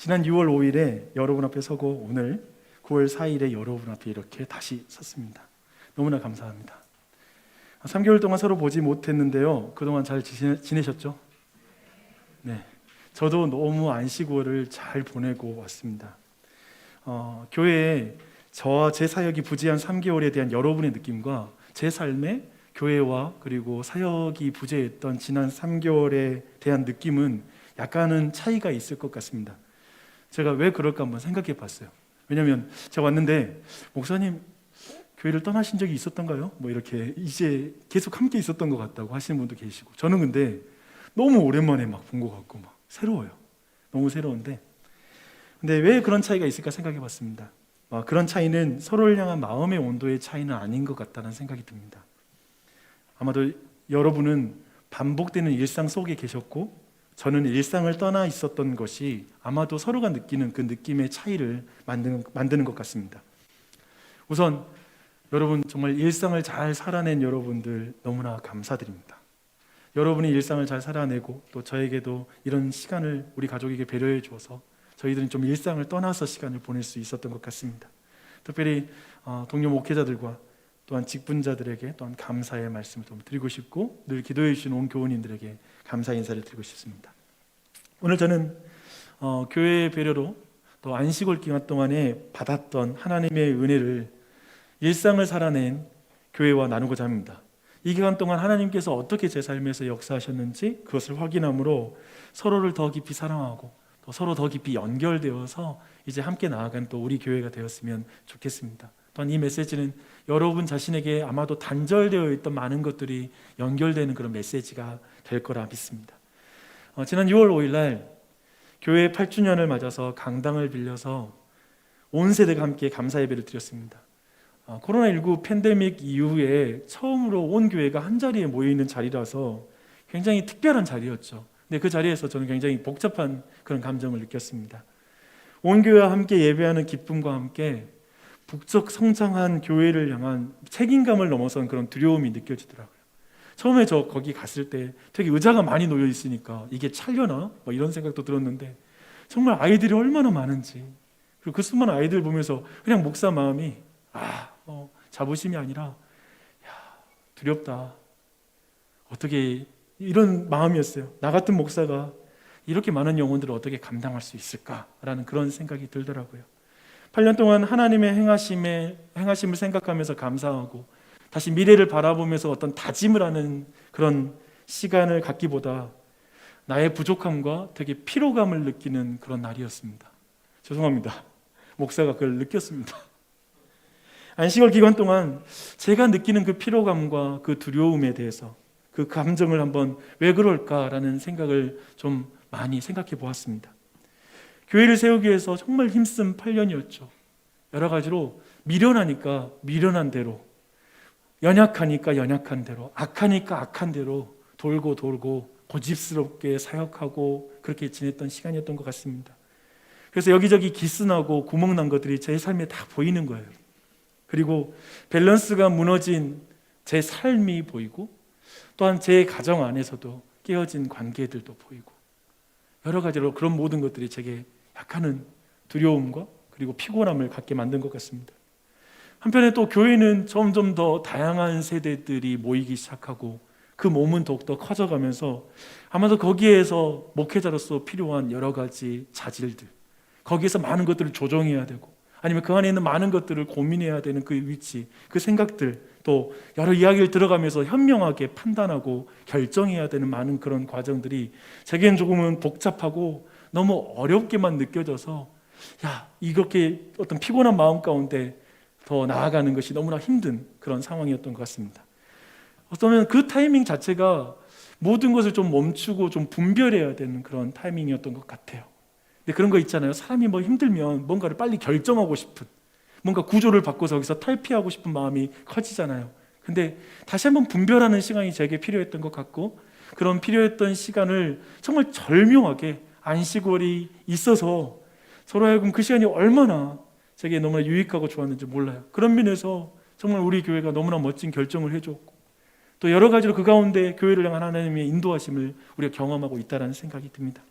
지난 6월 5일에 여러분 앞에 서고 오늘 9월 4일에 여러분 앞에 이렇게 다시 섰습니다. 너무나 감사합니다. 3개월 동안 서로 보지 못했는데요. 그동안 잘 지내셨죠? 네, 저도 너무 안식월을 잘 보내고 왔습니다. 교회에 저와 제 사역이 부재한 3개월에 대한 여러분의 느낌과 제 삶의 교회와 그리고 사역이 부재했던 지난 3개월에 대한 느낌은 약간은 차이가 있을 것 같습니다. 제가 왜 그럴까 한번 생각해 봤어요. 왜냐하면 제가 왔는데 목사님 교회를 떠나신 적이 있었던가요? 뭐 이렇게 이제 계속 함께 있었던 것 같다고 하시는 분도 계시고, 저는 근데 너무 오랜만에 막 본 것 같고 막 새로워요. 너무 새로운데, 근데 왜 그런 차이가 있을까 생각해 봤습니다. 그런 차이는 서로를 향한 마음의 온도의 차이는 아닌 것 같다는 생각이 듭니다. 아마도 여러분은 반복되는 일상 속에 계셨고 저는 일상을 떠나 있었던 것이 아마도 서로가 느끼는 그 느낌의 차이를 만드는 것 같습니다. 우선 여러분 정말 일상을 잘 살아낸 여러분들 너무나 감사드립니다. 여러분이 일상을 잘 살아내고 또 저에게도 이런 시간을 우리 가족에게 배려해 주어서 저희들은 좀 일상을 떠나서 시간을 보낼 수 있었던 것 같습니다. 특별히 동료 목회자들과 또한 직분자들에게 또한 감사의 말씀을 좀 드리고 싶고, 늘 기도해 주신 온 교우님들에게 감사 인사를 드리고 싶습니다. 오늘 저는 교회의 배려로 또 안식월 기간 동안에 받았던 하나님의 은혜를 일상을 살아낸 교회와 나누고자 합니다. 이 기간 동안 하나님께서 어떻게 제 삶에서 역사하셨는지 그것을 확인함으로 서로를 더 깊이 사랑하고 또 서로 더 깊이 연결되어서 이제 함께 나아간 또 우리 교회가 되었으면 좋겠습니다. 또한 이 메시지는 여러분 자신에게 아마도 단절되어 있던 많은 것들이 연결되는 그런 메시지가 될 거라 믿습니다. 지난 6월 5일 날 교회 8주년을 맞아서 강당을 빌려서 온 세대가 함께 감사 예배를 드렸습니다. 코로나19 팬데믹 이후에 처음으로 온 교회가 한 자리에 모여있는 자리라서 굉장히 특별한 자리였죠. 근데 그 자리에서 저는 굉장히 복잡한 그런 감정을 느꼈습니다. 온 교회와 함께 예배하는 기쁨과 함께 북적 성장한 교회를 향한 책임감을 넘어선 그런 두려움이 느껴지더라고요. 처음에 저 거기 갔을 때 되게 의자가 많이 놓여 있으니까 이게 찰려나? 뭐 이런 생각도 들었는데 정말 아이들이 얼마나 많은지, 그리고 그 수많은 아이들 보면서 그냥 목사 마음이 자부심이 아니라 두렵다. 어떻게 이런 마음이었어요. 나 같은 목사가 이렇게 많은 영혼들을 어떻게 감당할 수 있을까라는 그런 생각이 들더라고요. 8년 동안 하나님의 행하심을 생각하면서 감사하고 다시 미래를 바라보면서 어떤 다짐을 하는 그런 시간을 갖기보다 나의 부족함과 되게 피로감을 느끼는 그런 날이었습니다. 죄송합니다. 목사가 그걸 느꼈습니다. 안식월 기간 동안 제가 느끼는 그 피로감과 그 두려움에 대해서 그 감정을 한번 왜 그럴까라는 생각을 좀 많이 생각해 보았습니다. 교회를 세우기 위해서 정말 힘쓴 8년이었죠. 여러 가지로 미련하니까 미련한 대로, 연약하니까 연약한 대로, 악하니까 악한 대로 돌고 고집스럽게 사역하고 그렇게 지냈던 시간이었던 것 같습니다. 그래서 여기저기 기스나고 구멍난 것들이 제 삶에 다 보이는 거예요. 그리고 밸런스가 무너진 제 삶이 보이고 또한 제 가정 안에서도 깨어진 관계들도 보이고 여러 가지로 그런 모든 것들이 제게 약간은 두려움과 그리고 피곤함을 갖게 만든 것 같습니다. 한편에 또 교회는 점점 더 다양한 세대들이 모이기 시작하고 그 몸은 더욱더 커져가면서 아마도 거기에서 목회자로서 필요한 여러 가지 자질들, 거기에서 많은 것들을 조정해야 되고 아니면 그 안에 있는 많은 것들을 고민해야 되는 그 위치, 그 생각들, 또 여러 이야기를 들어가면서 현명하게 판단하고 결정해야 되는 많은 그런 과정들이 제겐 조금은 복잡하고 너무 어렵게만 느껴져서 이렇게 어떤 피곤한 마음 가운데 더 나아가는 것이 너무나 힘든 그런 상황이었던 것 같습니다. 어쩌면 그 타이밍 자체가 모든 것을 좀 멈추고 좀 분별해야 되는 그런 타이밍이었던 것 같아요. 근데 그런 거 있잖아요. 사람이 힘들면 뭔가를 빨리 결정하고 싶은, 뭔가 구조를 바꿔서 여기서 탈피하고 싶은 마음이 커지잖아요. 근데 다시 한번 분별하는 시간이 제게 필요했던 것 같고, 그런 필요했던 시간을 정말 절묘하게 안식월이 있어서 서로 하여금 그 시간이 얼마나 제게 너무나 유익하고 좋았는지 몰라요. 그런 면에서 정말 우리 교회가 너무나 멋진 결정을 해줬고 또 여러 가지로 그 가운데 교회를 향한 하나님의 인도하심을 우리가 경험하고 있다는 생각이 듭니다.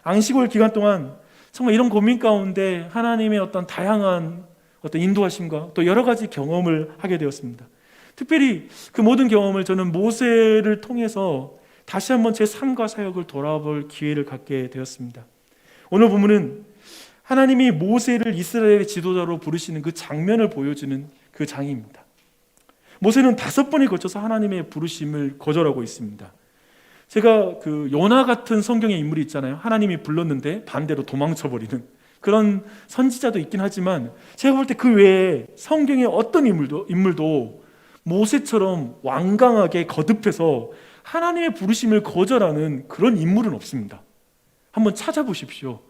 안식월 기간 동안 정말 이런 고민 가운데 하나님의 어떤 다양한 어떤 인도하심과 또 여러 가지 경험을 하게 되었습니다. 특별히 그 모든 경험을 저는 모세를 통해서 다시 한번 제 삶과 사역을 돌아볼 기회를 갖게 되었습니다. 오늘 본문은 하나님이 모세를 이스라엘의 지도자로 부르시는 그 장면을 보여주는 그 장입니다. 모세는 5번에 걸쳐서 하나님의 부르심을 거절하고 있습니다. 제가 그 요나 같은 성경의 인물이 있잖아요. 하나님이 불렀는데 반대로 도망쳐버리는 그런 선지자도 있긴 하지만 제가 볼 때 그 외에 성경의 어떤 인물도 모세처럼 완강하게 거듭해서 하나님의 부르심을 거절하는 그런 인물은 없습니다. 한번 찾아보십시오.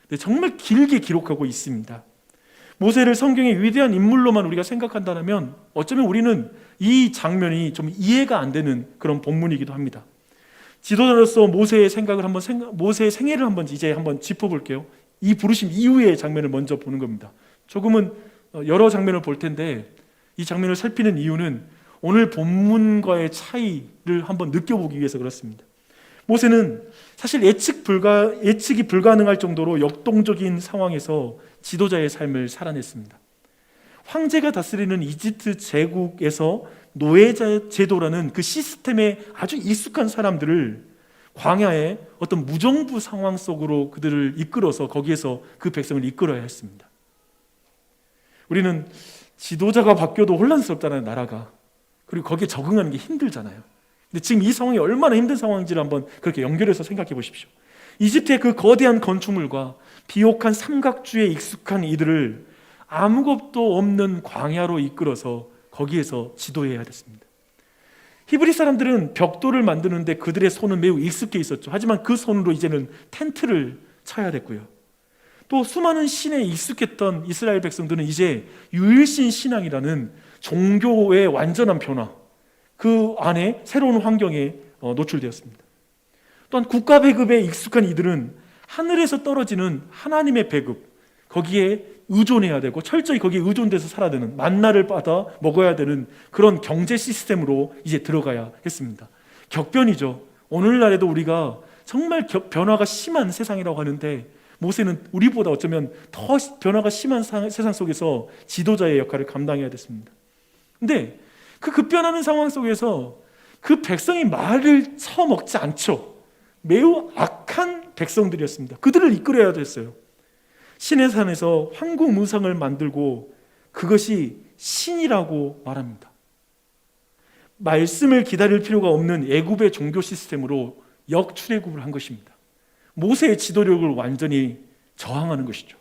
네, 정말 길게 기록하고 있습니다. 모세를 성경의 위대한 인물로만 우리가 생각한다면 어쩌면 우리는 이 장면이 좀 이해가 안 되는 그런 본문이기도 합니다. 지도자로서 모세의 생애를 한번 짚어볼게요. 이 부르심 이후의 장면을 먼저 보는 겁니다. 조금은 여러 장면을 볼 텐데 이 장면을 살피는 이유는 오늘 본문과의 차이를 한번 느껴보기 위해서 그렇습니다. 모세는 사실 예측이 불가능할 정도로 역동적인 상황에서 지도자의 삶을 살아냈습니다. 황제가 다스리는 이집트 제국에서 노예자 제도라는 그 시스템에 아주 익숙한 사람들을 광야의 어떤 무정부 상황 속으로 그들을 이끌어서 거기에서 그 백성을 이끌어야 했습니다. 우리는 지도자가 바뀌어도 혼란스럽다는 나라가, 그리고 거기에 적응하는 게 힘들잖아요. 근데 지금 이 상황이 얼마나 힘든 상황인지를 한번 그렇게 연결해서 생각해 보십시오. 이집트의 그 거대한 건축물과 비옥한 삼각주에 익숙한 이들을 아무것도 없는 광야로 이끌어서 거기에서 지도해야 됐습니다. 히브리 사람들은 벽돌을 만드는데 그들의 손은 매우 익숙해 있었죠. 하지만 그 손으로 이제는 텐트를 쳐야 됐고요. 또 수많은 신에 익숙했던 이스라엘 백성들은 이제 유일신 신앙이라는 종교의 완전한 변화, 그 안에 새로운 환경에 노출되었습니다. 또한 국가 배급에 익숙한 이들은 하늘에서 떨어지는 하나님의 배급, 거기에 의존해야 되고 철저히 거기에 의존돼서 살아야 되는, 만나를 받아 먹어야 되는 그런 경제 시스템으로 이제 들어가야 했습니다. 격변이죠. 오늘날에도 우리가 정말 변화가 심한 세상이라고 하는데 모세는 우리보다 어쩌면 더 변화가 심한 세상 속에서 지도자의 역할을 감당해야 됐습니다. 근데 그 급변하는 상황 속에서 그 백성이 말을 처먹지 않죠. 매우 악한 백성들이었습니다. 그들을 이끌어야 됐어요. 신의 산에서 황금우상을 만들고 그것이 신이라고 말합니다. 말씀을 기다릴 필요가 없는 애굽의 종교 시스템으로 역출애굽을 한 것입니다. 모세의 지도력을 완전히 저항하는 것이죠.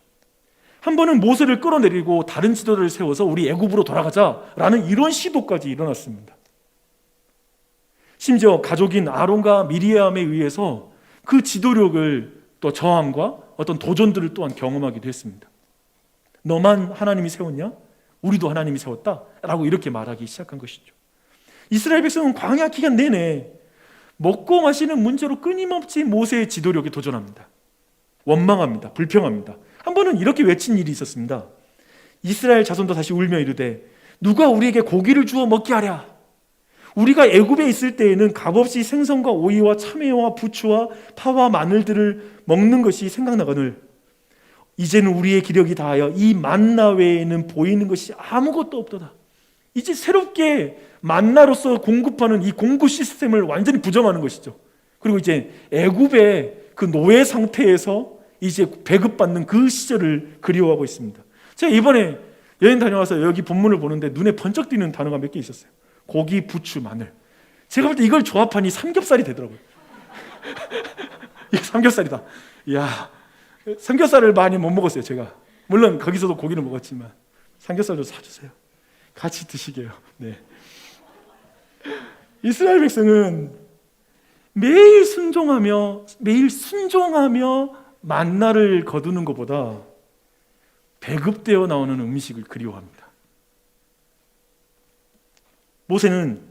한 번은 모세를 끌어내리고 다른 지도자를 세워서 우리 애굽으로 돌아가자라는 이런 시도까지 일어났습니다. 심지어 가족인 아론과 미리암에 의해서 그 지도력을 또 저항과 어떤 도전들을 또한 경험하기도 했습니다. 너만 하나님이 세웠냐? 우리도 하나님이 세웠다 라고 이렇게 말하기 시작한 것이죠. 이스라엘 백성은 광야 기간 내내 먹고 마시는 문제로 끊임없이 모세의 지도력에 도전합니다. 원망합니다. 불평합니다. 한 번은 이렇게 외친 일이 있었습니다. 이스라엘 자손도 다시 울며 이르되 누가 우리에게 고기를 주어 먹게 하랴? 우리가 애굽에 있을 때에는 값없이 생선과 오이와 참외와 부추와 파와 마늘들을 먹는 것이 생각나거늘 이제는 우리의 기력이 다하여 이 만나 외에는 보이는 것이 아무것도 없도다. 이제 새롭게 만나로서 공급하는 이 공급 시스템을 완전히 부정하는 것이죠. 그리고 이제 애굽의 그 노예 상태에서 이제 배급받는 그 시절을 그리워하고 있습니다. 제가 이번에 여행 다녀와서 여기 본문을 보는데 눈에 번쩍 띄는 단어가 몇 개 있었어요. 고기, 부추, 마늘. 제가 볼 때 이걸 조합하니 삼겹살이 되더라고요. 이게 삼겹살이다. 이야, 삼겹살을 많이 못 먹었어요, 제가. 물론 거기서도 고기를 먹었지만 삼겹살도 사주세요. 같이 드시게요. 네. 이스라엘 백성은 매일 순종하며 만나를 거두는 것보다 배급되어 나오는 음식을 그리워합니다. 모세는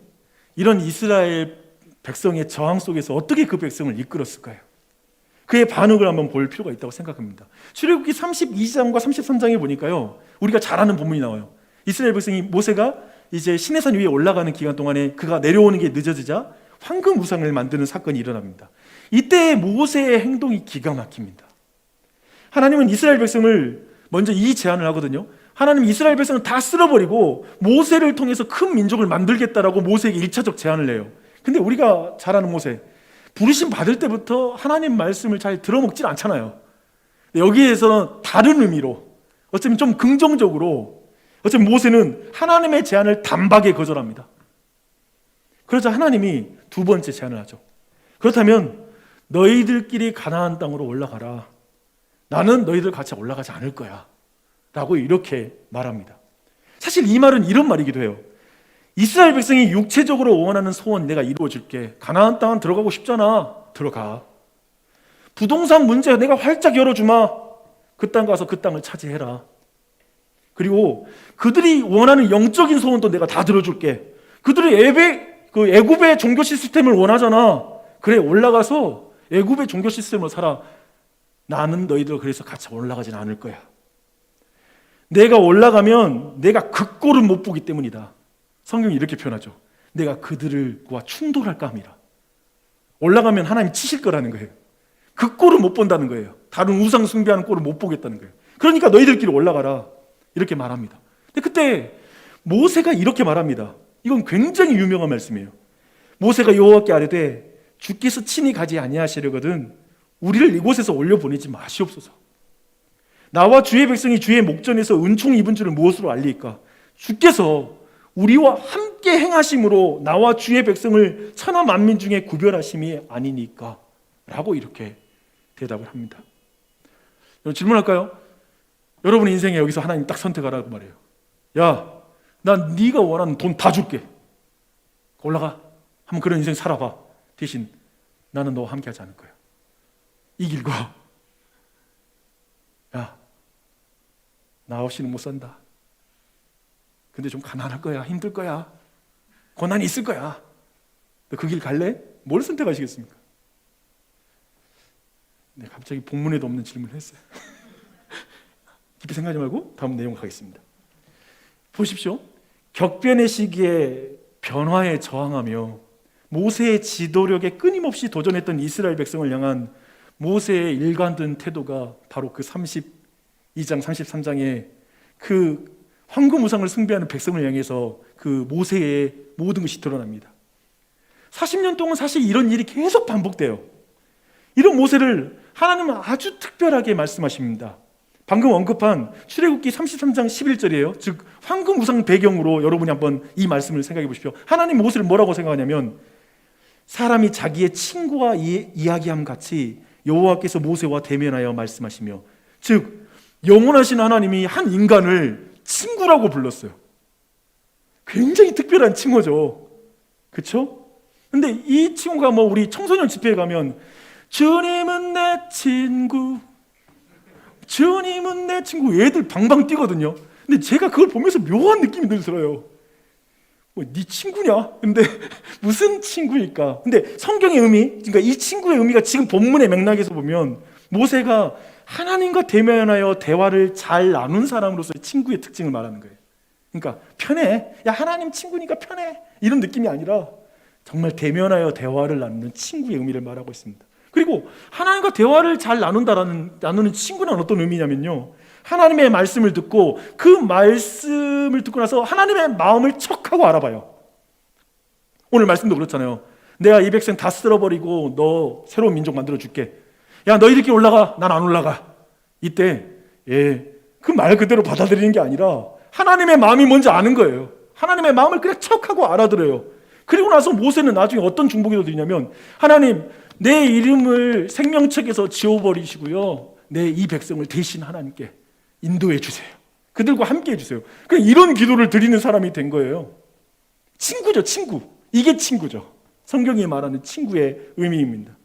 이런 이스라엘 백성의 저항 속에서 어떻게 그 백성을 이끌었을까요? 그의 반응을 한번 볼 필요가 있다고 생각합니다. 출애굽기 32장과 33장에 보니까요, 우리가 잘 아는 본문이 나와요. 이스라엘 백성이 모세가 이제 시내산 위에 올라가는 기간 동안에 그가 내려오는 게 늦어지자 황금 우상을 만드는 사건이 일어납니다. 이때 모세의 행동이 기가 막힙니다. 하나님은 이스라엘 백성을 먼저 이 제안을 하거든요. 하나님 이스라엘 백성을 다 쓸어버리고 모세를 통해서 큰 민족을 만들겠다라고 모세에게 1차적 제안을 해요. 근데 우리가 잘 아는 모세, 부르심 받을 때부터 하나님 말씀을 잘 들어먹질 않잖아요. 여기에서는 다른 의미로, 어쩌면 좀 긍정적으로, 어쩌면 모세는 하나님의 제안을 단박에 거절합니다. 그러자 하나님이 두 번째 제안을 하죠. 그렇다면 너희들끼리 가나안 땅으로 올라가라. 나는 너희들 같이 올라가지 않을 거야 라고 이렇게 말합니다. 사실 이 말은 이런 말이기도 해요. 이스라엘 백성이 육체적으로 원하는 소원 내가 이루어줄게. 가나안 땅은 들어가고 싶잖아. 들어가. 부동산 문제 내가 활짝 열어주마. 그 땅 가서 그 땅을 차지해라. 그리고 그들이 원하는 영적인 소원도 내가 다 들어줄게. 그들이 애굽의 종교 시스템을 원하잖아. 그래, 올라가서 애굽의 종교 시스템으로 살아. 나는 너희들 그래서 같이 올라가진 않을 거야. 내가 올라가면 내가 그 꼴은 못 보기 때문이다. 성경이 이렇게 표현하죠. 내가 그들과 충돌할까 함이라. 올라가면 하나님 치실 거라는 거예요. 그 꼴은 못 본다는 거예요. 다른 우상 숭배하는 꼴을 못 보겠다는 거예요. 그러니까 너희들끼리 올라가라 이렇게 말합니다. 근데 그때 모세가 이렇게 말합니다. 이건 굉장히 유명한 말씀이에요. 모세가 여호와께 아뢰되 주께서 친히 가지 아니하시려거든 우리를 이곳에서 올려보내지 마시옵소서. 나와 주의 백성이 주의 목전에서 은총 입은 줄을 무엇으로 알리까? 주께서 우리와 함께 행하심으로 나와 주의 백성을 천하 만민 중에 구별하심이 아니니까 라고 이렇게 대답을 합니다. 질문할까요? 여러분 인생에 여기서 하나님 딱 선택하라고 말해요. 야, 난 네가 원하는 돈 다 줄게. 올라가. 한번 그런 인생 살아봐. 대신 나는 너와 함께 하지 않을 거야. 이 길과 야, 나 없이는 못 산다. 근데 좀 가난할 거야. 힘들 거야. 고난이 있을 거야. 너 그 길 갈래? 뭘 선택하시겠습니까? 네, 갑자기 본문에도 없는 질문을 했어요. 깊이 생각하지 말고 다음 내용 가겠습니다. 보십시오. 격변의 시기에 변화에 저항하며 모세의 지도력에 끊임없이 도전했던 이스라엘 백성을 향한 모세의 일관된 태도가 바로 그 32장, 33장의 그 황금 우상을 숭배하는 백성을 향해서 그 모세의 모든 것이 드러납니다. 40년 동안 사실 이런 일이 계속 반복돼요. 이런 모세를 하나님은 아주 특별하게 말씀하십니다. 방금 언급한 출애굽기 33장 11절이에요. 즉 황금 우상 배경으로 여러분이 한번 이 말씀을 생각해 보십시오. 하나님 모세를 뭐라고 생각하냐면 사람이 자기의 친구와 이야기함 같이 여호와께서 모세와 대면하여 말씀하시며, 즉 영원하신 하나님이 한 인간을 친구라고 불렀어요. 굉장히 특별한 칭호죠. 그렇죠? 근데 이 칭호가 뭐 우리 청소년 집회에 가면 주님은 내 친구, 주님은 내 친구, 애들 방방 뛰거든요. 근데 제가 그걸 보면서 묘한 느낌이 들어요. 뭐, 네 친구냐? 근데 무슨 친구일까? 근데 성경의 의미, 그러니까 이 친구의 의미가 지금 본문의 맥락에서 보면 모세가 하나님과 대면하여 대화를 잘 나눈 사람으로서의 친구의 특징을 말하는 거예요. 그러니까 편해, 야 하나님 친구니까 편해, 이런 느낌이 아니라 정말 대면하여 대화를 나누는 친구의 의미를 말하고 있습니다. 그리고 하나님과 대화를 잘 나누는 친구는 어떤 의미냐면요, 하나님의 말씀을 듣고 그 말씀을 듣고 나서 하나님의 마음을 척하고 알아봐요. 오늘 말씀도 그렇잖아요. 내가 이 백성 다 쓸어버리고 너 새로운 민족 만들어줄게. 야 너희들끼리 올라가. 난 안 올라가. 이때 그 말 그대로 받아들이는 게 아니라 하나님의 마음이 뭔지 아는 거예요. 하나님의 마음을 그냥 척하고 알아들어요. 그리고 나서 모세는 나중에 어떤 중보기도 드리냐면, 하나님 내 이름을 생명책에서 지워버리시고요, 내 이 백성을 대신 하나님께 인도해 주세요. 그들과 함께 해주세요. 그냥 이런 기도를 드리는 사람이 된 거예요. 친구죠, 친구. 이게 친구죠. 성경이 말하는 친구의 의미입니다.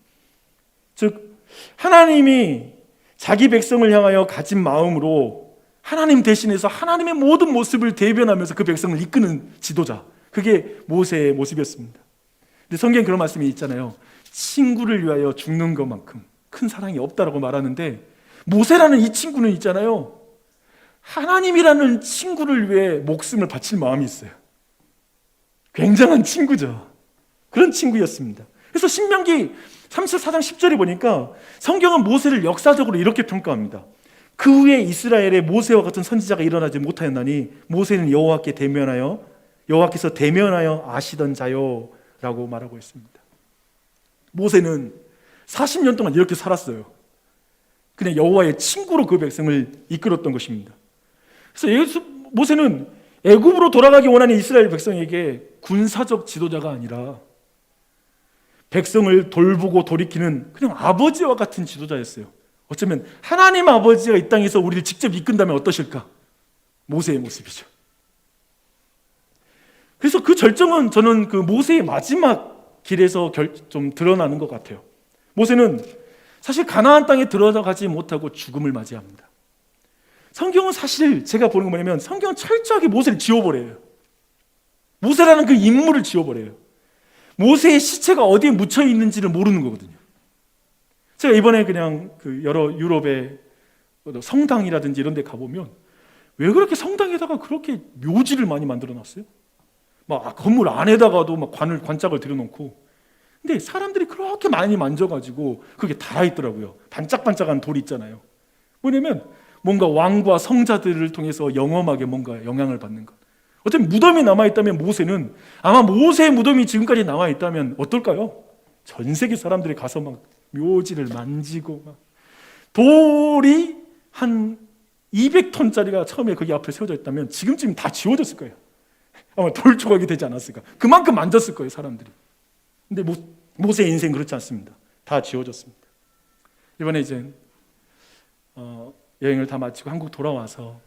즉 하나님이 자기 백성을 향하여 가진 마음으로 하나님 대신해서 하나님의 모든 모습을 대변하면서 그 백성을 이끄는 지도자, 그게 모세의 모습이었습니다. 근데 성경에 그런 말씀이 있잖아요. 친구를 위하여 죽는 것만큼 큰 사랑이 없다라고 말하는데, 모세라는 이 친구는 있잖아요, 하나님이라는 친구를 위해 목숨을 바칠 마음이 있어요. 굉장한 친구죠. 그런 친구였습니다. 그래서 신명기 34장 10절에 보니까 성경은 모세를 역사적으로 이렇게 평가합니다. 그 후에 이스라엘에 모세와 같은 선지자가 일어나지 못하였나니 모세는 여호와께서 대면하여 아시던 자요라고 말하고 있습니다. 모세는 40년 동안 이렇게 살았어요. 그냥 여호와의 친구로 그 백성을 이끌었던 것입니다. 그래서 모세는 애굽으로 돌아가기 원하는 이스라엘 백성에게 군사적 지도자가 아니라 백성을 돌보고 돌이키는 그냥 아버지와 같은 지도자였어요. 어쩌면 하나님 아버지가 이 땅에서 우리를 직접 이끈다면 어떠실까? 모세의 모습이죠. 그래서 그 절정은 저는 그 모세의 마지막 길에서 좀 드러나는 것 같아요. 모세는 사실 가나안 땅에 들어가지 못하고 죽음을 맞이합니다. 성경은 사실 제가 보는 거 뭐냐면 성경은 철저하게 모세를 지워버려요. 모세라는 그 인물을 지워버려요. 모세의 시체가 어디에 묻혀 있는지를 모르는 거거든요. 제가 이번에 그냥 그 여러 유럽의 성당이라든지 이런 데 가보면 왜 그렇게 성당에다가 그렇게 묘지를 많이 만들어 놨어요? 막 건물 안에다가도 막 관짝을 들여놓고, 근데 사람들이 그렇게 많이 만져가지고 그게 달아있더라고요. 반짝반짝한 돌이 있잖아요. 뭐냐면 뭔가 왕과 성자들을 통해서 영험하게 뭔가 영향을 받는 것. 어차피 무덤이 남아있다면 모세는 아마 모세의 무덤이 지금까지 남아있다면 어떨까요? 전 세계 사람들이 가서 막 묘지를 만지고 막 돌이 한 200톤짜리가 처음에 거기 앞에 세워져 있다면 지금쯤 다 지워졌을 거예요. 아마 돌 조각이 되지 않았을까. 그만큼 만졌을 거예요, 사람들이. 근데 모세의 인생 그렇지 않습니다. 다 지워졌습니다. 이번에 이제 여행을 다 마치고 한국 돌아와서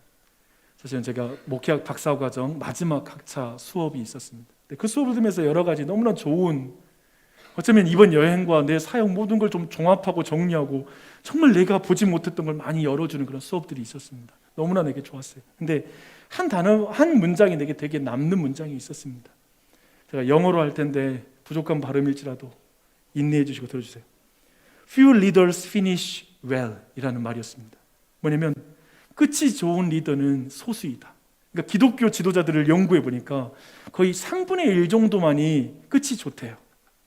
사실은 제가 목회학 박사과정 마지막 학차 수업이 있었습니다. 그 수업을 들으면서 여러 가지 너무나 좋은, 어쩌면 이번 여행과 내 사역 모든 걸 좀 종합하고 정리하고 정말 내가 보지 못했던 걸 많이 열어주는 그런 수업들이 있었습니다. 너무나 내게 좋았어요. 근데 한 단어, 한 문장이 내게 되게 남는 문장이 있었습니다. 제가 영어로 할 텐데 부족한 발음일지라도 인내해 주시고 들어주세요. Few leaders finish well 이라는 말이었습니다. 뭐냐면 끝이 좋은 리더는 소수이다. 그러니까 기독교 지도자들을 연구해 보니까 거의 3분의 1 정도만이 끝이 좋대요.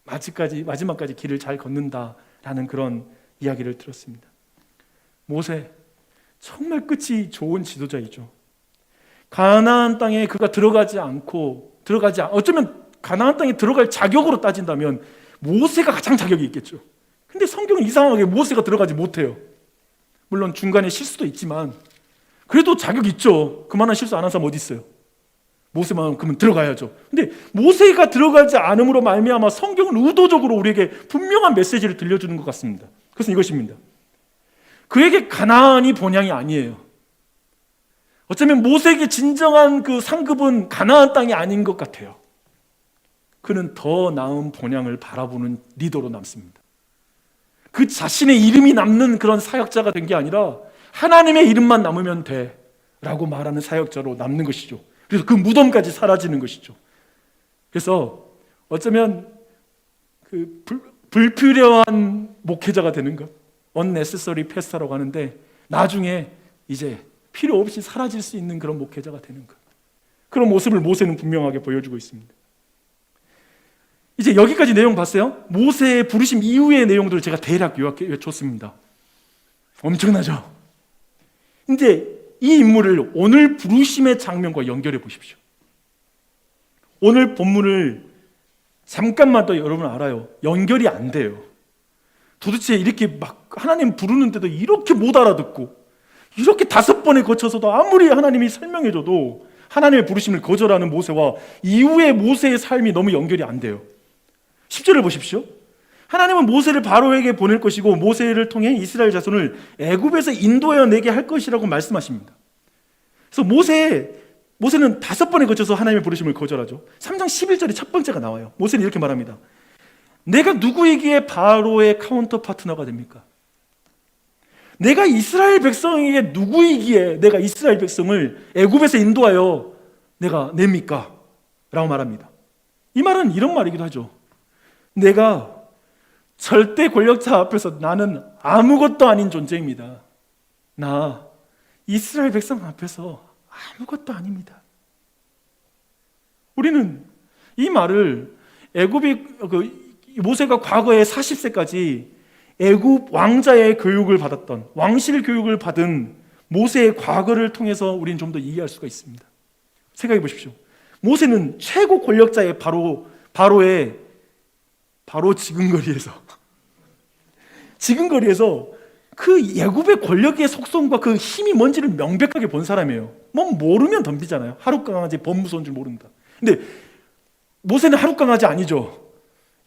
마지막까지 길을 잘 걷는다라는 그런 이야기를 들었습니다. 모세 정말 끝이 좋은 지도자이죠. 가나안 땅에 그가 어쩌면 가나안 땅에 들어갈 자격으로 따진다면 모세가 가장 자격이 있겠죠. 근데 성경은 이상하게 모세가 들어가지 못해요. 물론 중간에 실수도 있지만 그래도 자격 있죠. 그만한 실수 안 한 사람 어디 있어요? 모세만 그러면 들어가야죠. 근데 모세가 들어가지 않음으로 말미암아 성경은 의도적으로 우리에게 분명한 메시지를 들려주는 것 같습니다. 그것은 이것입니다. 그에게 가나안이 본향이 아니에요. 어쩌면 모세에게 진정한 그 상급은 가나안 땅이 아닌 것 같아요. 그는 더 나은 본향을 바라보는 리더로 남습니다. 그 자신의 이름이 남는 그런 사역자가 된 게 아니라 하나님의 이름만 남으면 돼 라고 말하는 사역자로 남는 것이죠. 그래서 그 무덤까지 사라지는 것이죠. 그래서 어쩌면 그 불필요한 목회자가 되는 것, unnecessary pastor라고 하는데 나중에 이제 필요 없이 사라질 수 있는 그런 목회자가 되는 것. 그런 모습을 모세는 분명하게 보여주고 있습니다. 이제 여기까지 내용 봤어요? 모세의 부르심 이후의 내용들을 제가 대략 요약해 줬습니다. 엄청나죠? 근데 이 인물을 오늘 부르심의 장면과 연결해 보십시오. 오늘 본문을 잠깐만 더 여러분 알아요. 연결이 안 돼요. 도대체 이렇게 막 하나님 부르는데도 이렇게 못 알아듣고 이렇게 5번에 거쳐서도 아무리 하나님이 설명해줘도 하나님의 부르심을 거절하는 모세와 이후의 모세의 삶이 너무 연결이 안 돼요. 10절을 보십시오. 하나님은 모세를 바로에게 보낼 것이고 모세를 통해 이스라엘 자손을 애굽에서 인도하여 내게 할 것이라고 말씀하십니다. 그래서 모세는 5번에 거쳐서 하나님의 부르심을 거절하죠. 3장 11절에 첫 번째가 나와요. 모세는 이렇게 말합니다. 내가 누구이기에 바로의 카운터 파트너가 됩니까? 내가 이스라엘 백성에게 누구이기에 내가 이스라엘 백성을 애굽에서 인도하여 내가 냅니까? 라고 말합니다. 이 말은 이런 말이기도 하죠. 내가 절대 권력자 앞에서 나는 아무것도 아닌 존재입니다. 나 이스라엘 백성 앞에서 아무것도 아닙니다. 우리는 이 말을 모세가 과거에 40세까지 애굽 왕자의 교육을 받았던 왕실 교육을 받은 모세의 과거를 통해서 우리는 좀 더 이해할 수가 있습니다. 생각해 보십시오. 모세는 최고 권력자의 바로의 지근거리에서 그 애굽의 권력의 속성과 그 힘이 뭔지를 명백하게 본 사람이에요. 뭐 모르면 덤비잖아요. 하룻강아지 범무서운 줄 모른다. 근데 모세는 하룻강아지 아니죠.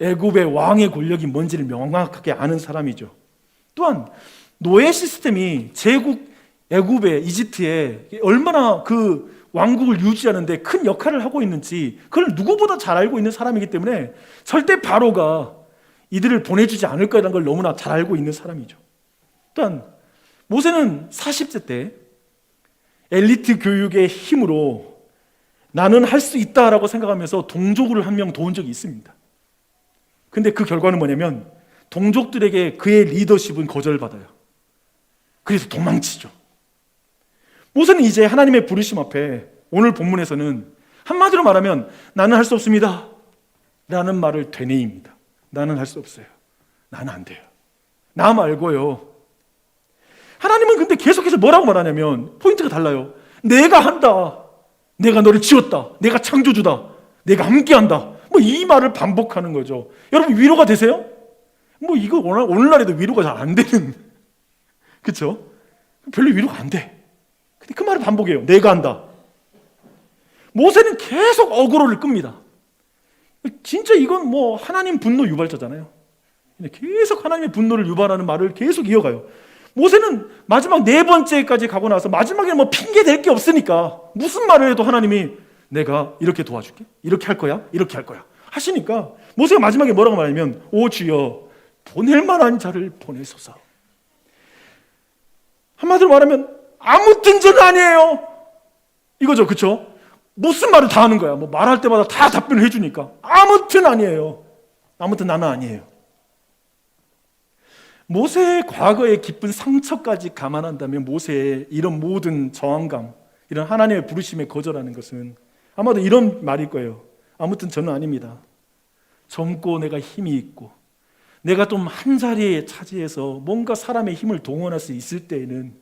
애굽의 왕의 권력이 뭔지를 명확하게 아는 사람이죠. 또한 노예 시스템이 애굽의 이집트에 얼마나 그 왕국을 유지하는데 큰 역할을 하고 있는지 그걸 누구보다 잘 알고 있는 사람이기 때문에 절대 바로가 이들을 보내주지 않을 거라는 걸 너무나 잘 알고 있는 사람이죠. 또한 모세는 40세 때 엘리트 교육의 힘으로 나는 할 수 있다라고 생각하면서 동족을 한 명 도운 적이 있습니다. 근데 그 결과는 뭐냐면 동족들에게 그의 리더십은 거절받아요. 그래서 도망치죠. 모세는 이제 하나님의 부르심 앞에 오늘 본문에서는 한마디로 말하면 나는 할 수 없습니다 라는 말을 되뇌입니다. 나는 할 수 없어요. 나는 안 돼요. 나 말고요. 하나님은 근데 계속해서 뭐라고 말하냐면 포인트가 달라요. 내가 한다. 내가 너를 지었다. 내가 창조주다. 내가 함께한다. 뭐 이 말을 반복하는 거죠. 여러분 위로가 되세요? 뭐 이거 오늘날에도 위로가 잘 안 되는 그렇죠? 별로 위로가 안 돼. 근데 그 말을 반복해요. 내가 한다. 모세는 계속 어그로를 끕니다. 진짜 이건 뭐 하나님 분노 유발자잖아요. 계속 하나님의 분노를 유발하는 말을 계속 이어가요. 모세는 마지막 4번째까지 가고 나서 마지막에 뭐 핑계 댈 게 없으니까 무슨 말을 해도 하나님이 내가 이렇게 도와줄게, 이렇게 할 거야, 이렇게 할 거야 하시니까 모세가 마지막에 뭐라고 말하냐면 오 주여 보낼 만한 자를 보내소서. 한마디로 말하면 아무튼 저는 아니에요 이거죠. 그렇죠? 무슨 말을 다 하는 거야. 뭐 말할 때마다 다 답변을 해주니까 아무튼 아니에요. 아무튼 나는 아니에요. 모세의 과거의 깊은 상처까지 감안한다면 모세의 이런 모든 저항감, 이런 하나님의 부르심에 거절하는 것은 아마도 이런 말일 거예요. 아무튼 저는 아닙니다. 젊고 내가 힘이 있고 내가 좀 한 자리에 차지해서 뭔가 사람의 힘을 동원할 수 있을 때에는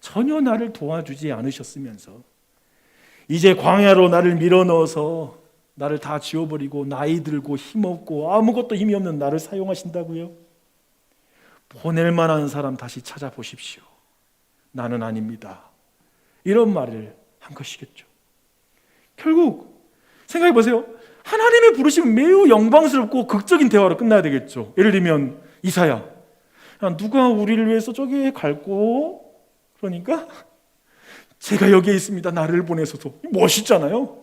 전혀 나를 도와주지 않으셨으면서 이제 광야로 나를 밀어넣어서 나를 다 지워버리고 나이 들고 힘없고 아무것도 힘이 없는 나를 사용하신다고요? 보낼 만한 사람 다시 찾아보십시오. 나는 아닙니다. 이런 말을 한 것이겠죠. 결국 생각해 보세요. 하나님의 부르심은 매우 영광스럽고 극적인 대화로 끝나야 되겠죠. 예를 들면 이사야, 누가 우리를 위해서 저기에 갈고? 그러니까 제가 여기에 있습니다. 나를 보내소서. 멋있잖아요.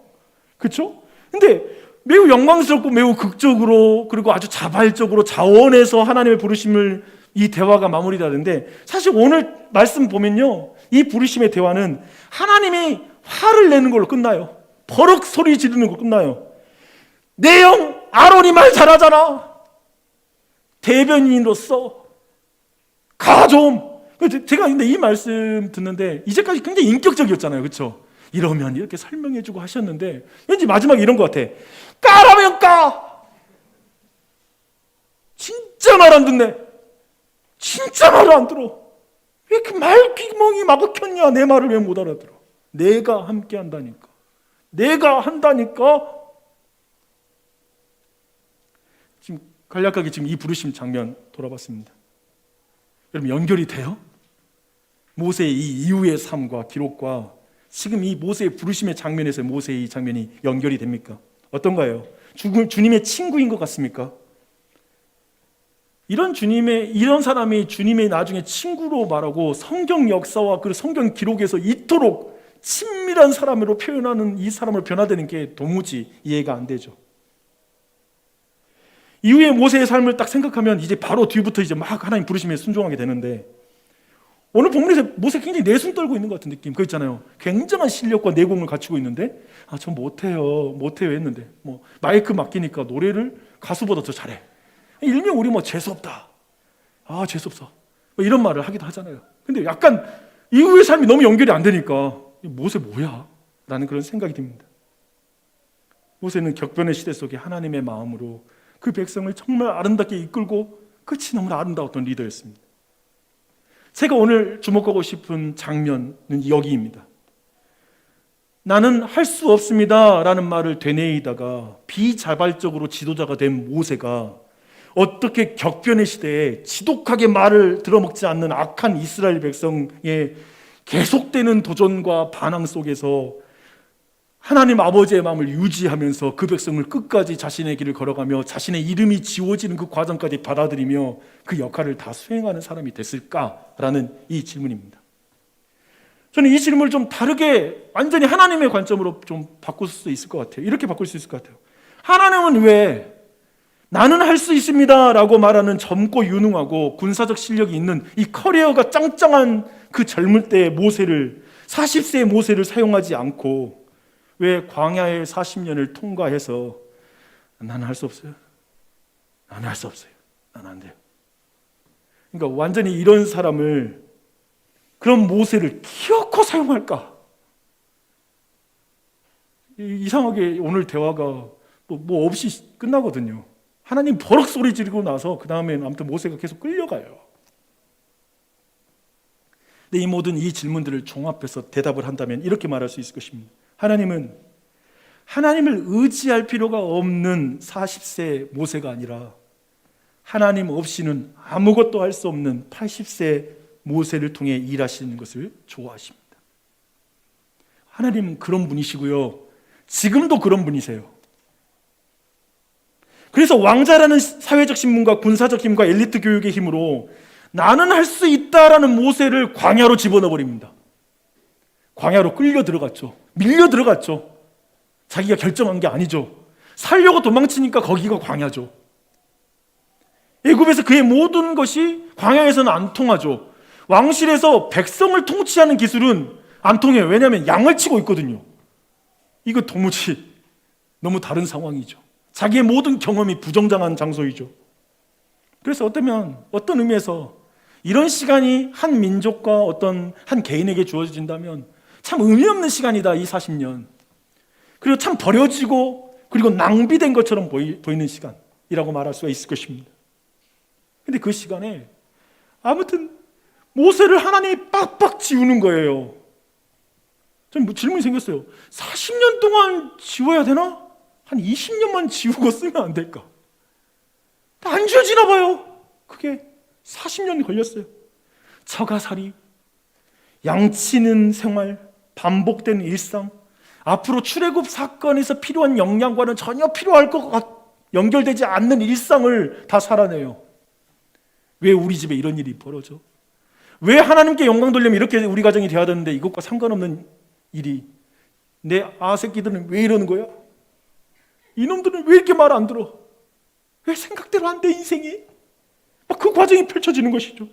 그렇죠? 근데 매우 영광스럽고 매우 극적으로 그리고 아주 자발적으로 자원해서 하나님의 부르심을 이 대화가 마무리되는데 사실 오늘 말씀 보면요. 이 부르심의 대화는 하나님이 화를 내는 걸로 끝나요. 버럭 소리 지르는 걸로 끝나요. 내 형 아론이 말 잘하잖아. 대변인으로서 가 좀. 제가 근데 이 말씀 듣는데 이제까지 굉장히 인격적이었잖아요. 그렇죠? 이러면 이렇게 설명해주고 하셨는데 왠지 마지막에 이런 것 같아. 까라면 까. 진짜 말 안 듣네. 진짜 말을 안 들어. 왜 이렇게 말귀멍이 막혔냐. 내 말을 왜 못 알아들어. 내가 함께 한다니까. 내가 한다니까. 지금 간략하게 지금 이 부르심 장면 돌아봤습니다. 여러분 연결이 돼요? 모세의 이 이후의 삶과 기록과 지금 이 모세의 부르심의 장면에서 모세의 이 장면이 연결이 됩니까? 어떤가요? 주님의 친구인 것 같습니까? 이런 사람이 주님의 나중에 친구로 말하고 성경 역사와 그 성경 기록에서 이토록 친밀한 사람으로 표현하는 이 사람을 변화되는 게 도무지 이해가 안 되죠. 이후에 모세의 삶을 딱 생각하면 이제 바로 뒤부터 이제 막 하나님 부르심에 순종하게 되는데 오늘 본문에서 모세 굉장히 내숭 떨고 있는 것 같은 느낌. 그거 있잖아요. 굉장한 실력과 내공을 갖추고 있는데 저 못해요 했는데 뭐 마이크 맡기니까 노래를 가수보다 더 잘해. 일명 우리 뭐 재수없다. 재수없어. 뭐 이런 말을 하기도 하잖아요. 근데 약간 이후의 삶이 너무 연결이 안 되니까 모세 뭐야? 라는 그런 생각이 듭니다. 모세는 격변의 시대 속에 하나님의 마음으로 그 백성을 정말 아름답게 이끌고 끝이 너무나 아름다웠던 리더였습니다. 제가 오늘 주목하고 싶은 장면은 여기입니다. 나는 할 수 없습니다 라는 말을 되뇌이다가 비자발적으로 지도자가 된 모세가 어떻게 격변의 시대에 지독하게 말을 들어먹지 않는 악한 이스라엘 백성의 계속되는 도전과 반항 속에서 하나님 아버지의 마음을 유지하면서 그 백성을 끝까지 자신의 길을 걸어가며 자신의 이름이 지워지는 그 과정까지 받아들이며 그 역할을 다 수행하는 사람이 됐을까라는 이 질문입니다. 저는 이 질문을 좀 다르게 완전히 하나님의 관점으로 좀 바꿀 수 있을 것 같아요. 이렇게 바꿀 수 있을 것 같아요. 하나님은 왜 나는 할 수 있습니다 라고 말하는 젊고 유능하고 군사적 실력이 있는 이 커리어가 짱짱한 그 젊을 때의 모세를 40세의 모세를 사용하지 않고 왜 광야의 40년을 통과해서 나는 할 수 없어요. 나는 할 수 없어요. 나는 안 돼요. 그러니까 완전히 이런 사람을 그런 모세를 기어코 사용할까? 이상하게 오늘 대화가 뭐 없이 끝나거든요. 하나님 버럭 소리 지르고 나서 그 다음에는 아무튼 모세가 계속 끌려가요. 근데 이 모든 이 질문들을 종합해서 대답을 한다면 이렇게 말할 수 있을 것입니다. 하나님은 하나님을 의지할 필요가 없는 40세 모세가 아니라 하나님 없이는 아무것도 할 수 없는 80세 모세를 통해 일하시는 것을 좋아하십니다. 하나님은 그런 분이시고요. 지금도 그런 분이세요. 그래서 왕자라는 사회적 신분과 군사적 힘과 엘리트 교육의 힘으로 나는 할 수 있다라는 모세를 광야로 집어넣어 버립니다. 광야로 끌려 들어갔죠. 밀려 들어갔죠. 자기가 결정한 게 아니죠. 살려고 도망치니까 거기가 광야죠. 애굽에서 그의 모든 것이 광야에서는 안 통하죠. 왕실에서 백성을 통치하는 기술은 안 통해요. 왜냐하면 양을 치고 있거든요. 이거 도무지 너무 다른 상황이죠. 자기의 모든 경험이 부정당한 장소이죠. 그래서 어떤 의미에서 이런 시간이 한 민족과 어떤 한 개인에게 주어진다면 참 의미 없는 시간이다, 이 40년. 그리고 참 버려지고 그리고 낭비된 것처럼 보이는 시간이라고 말할 수가 있을 것입니다. 근데 그 시간에 아무튼 모세를 하나님이 빡빡 지우는 거예요. 전 질문이 생겼어요. 40년 동안 지워야 되나? 한 20년만 지우고 쓰면 안 될까? 안 지워지나 봐요. 그게 40년이 걸렸어요. 처가살이, 양치는 생활, 반복된 일상, 앞으로 출애굽 사건에서 필요한 역량과는 전혀 필요할 연결되지 않는 일상을 다 살아내요. 왜 우리 집에 이런 일이 벌어져? 왜 하나님께 영광 돌리면 이렇게 우리 가정이 돼야 되는데 이것과 상관없는 일이, 내 아새끼들은 왜 이러는 거야? 이놈들은 왜 이렇게 말 안 들어? 왜 생각대로 안 돼, 인생이? 막 그 과정이 펼쳐지는 것이죠.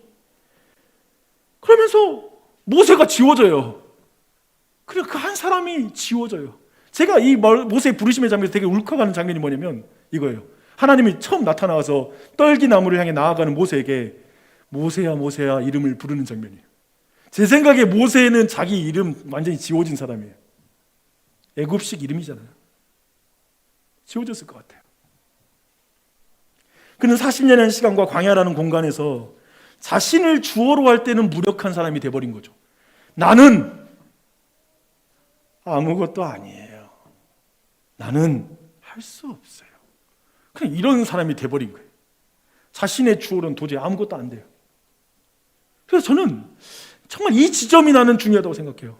그러면서 모세가 지워져요. 그리고 그 한 사람이 지워져요. 제가 이 모세의 부르심의 장면에서 되게 울컥하는 장면이 뭐냐면 이거예요. 하나님이 처음 나타나서 떨기나무를 향해 나아가는 모세에게 모세야 모세야 이름을 부르는 장면이에요. 제 생각에 모세는 자기 이름 완전히 지워진 사람이에요. 애굽식 이름이잖아요. 지워졌을 것 같아요. 그는 40년의 시간과 광야라는 공간에서 자신을 주어로 할 때는 무력한 사람이 돼버린 거죠. 나는 아무것도 아니에요. 나는 할 수 없어요. 그냥 이런 사람이 돼버린 거예요. 자신의 주어로는 도저히 아무것도 안 돼요. 그래서 저는 정말 이 지점이 나는 중요하다고 생각해요.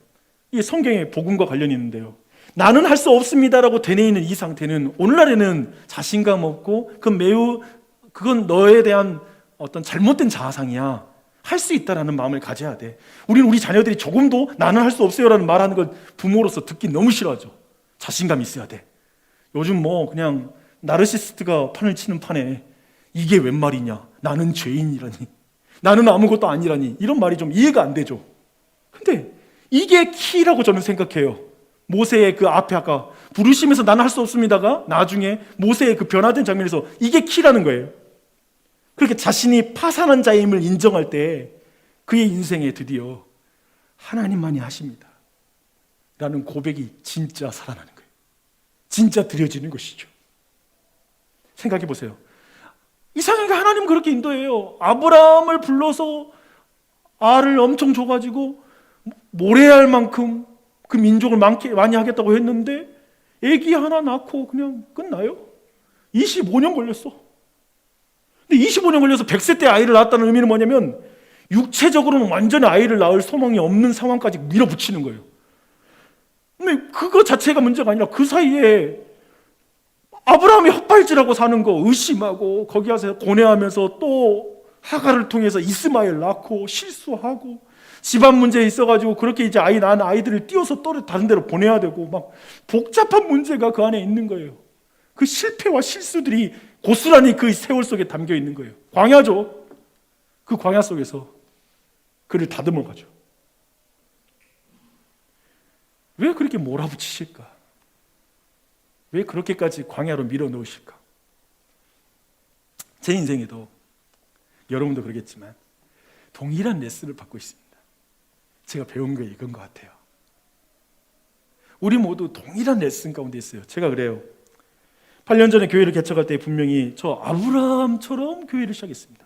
이게 성경의 복음과 관련이 있는데요. 나는 할 수 없습니다라고 되뇌이는 이 상태는 오늘날에는 자신감 없고 그건 너에 대한 어떤 잘못된 자아상이야. 할 수 있다라는 마음을 가져야 돼. 우리는 우리 자녀들이 조금도 나는 할 수 없어요라는 말하는 걸 부모로서 듣기 너무 싫어하죠. 자신감이 있어야 돼. 요즘 그냥 나르시스트가 판을 치는 판에 이게 웬 말이냐? 나는 죄인이라니. 나는 아무것도 아니라니. 이런 말이 좀 이해가 안 되죠. 근데 이게 키라고 저는 생각해요. 모세의 그 앞에 아까 부르심에서 나는 할 수 없습니다가 나중에 모세의 그 변화된 장면에서 이게 키라는 거예요. 그렇게 자신이 파산한 자임을 인정할 때 그의 인생에 드디어 하나님만이 하십니다 라는 고백이 진짜 살아나는 거예요. 진짜 드려지는 것이죠. 생각해 보세요. 이상하게 하나님은 그렇게 인도해요. 아브라함을 불러서 알을 엄청 줘가지고 모래알 만큼 그 민족을 많이 하겠다고 했는데 애기 하나 낳고 그냥 끝나요. 25년 걸렸어. 근데 25년 걸려서 100세 때 아이를 낳았다는 의미는 뭐냐면 육체적으로는 완전히 아이를 낳을 소망이 없는 상황까지 밀어붙이는 거예요. 근데 그거 자체가 문제가 아니라 그 사이에 아브라함이 헛발질하고 사는 거 의심하고 거기 와서 고뇌하면서 또 하가를 통해서 이스마엘 낳고 실수하고 집안 문제 있어가지고 그렇게 이제 아이 낳은 아이들을 띄워서 또 다른 데로 보내야 되고 막 복잡한 문제가 그 안에 있는 거예요. 그 실패와 실수들이 고스란히 그 세월 속에 담겨 있는 거예요. 광야죠. 그 광야 속에서 그를 다듬어 가죠. 왜 그렇게 몰아붙이실까? 왜 그렇게까지 광야로 밀어넣으실까? 제 인생에도 여러분도 그러겠지만 동일한 레슨을 받고 있습니다. 제가 배운 게 이건 것 같아요. 우리 모두 동일한 레슨 가운데 있어요. 제가 그래요. 8년 전에 교회를 개척할 때 분명히 저 아브라함처럼 교회를 시작했습니다.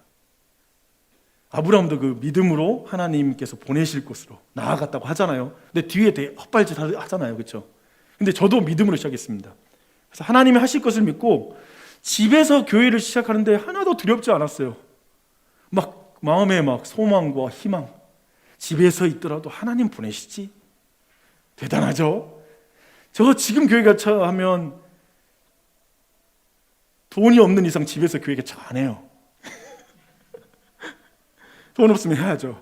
아브라함도 그 믿음으로 하나님께서 보내실 곳으로 나아갔다고 하잖아요. 근데 뒤에 되게 헛발질 하잖아요. 그렇죠? 근데 저도 믿음으로 시작했습니다. 그래서 하나님이 하실 것을 믿고 집에서 교회를 시작하는데 하나도 두렵지 않았어요. 막 마음에 막 소망과 희망. 집에서 있더라도 하나님 보내시지. 대단하죠? 저 지금 교회 개척하면 돈이 없는 이상 집에서 교회 개척 안 해요. 돈 없으면 해야죠.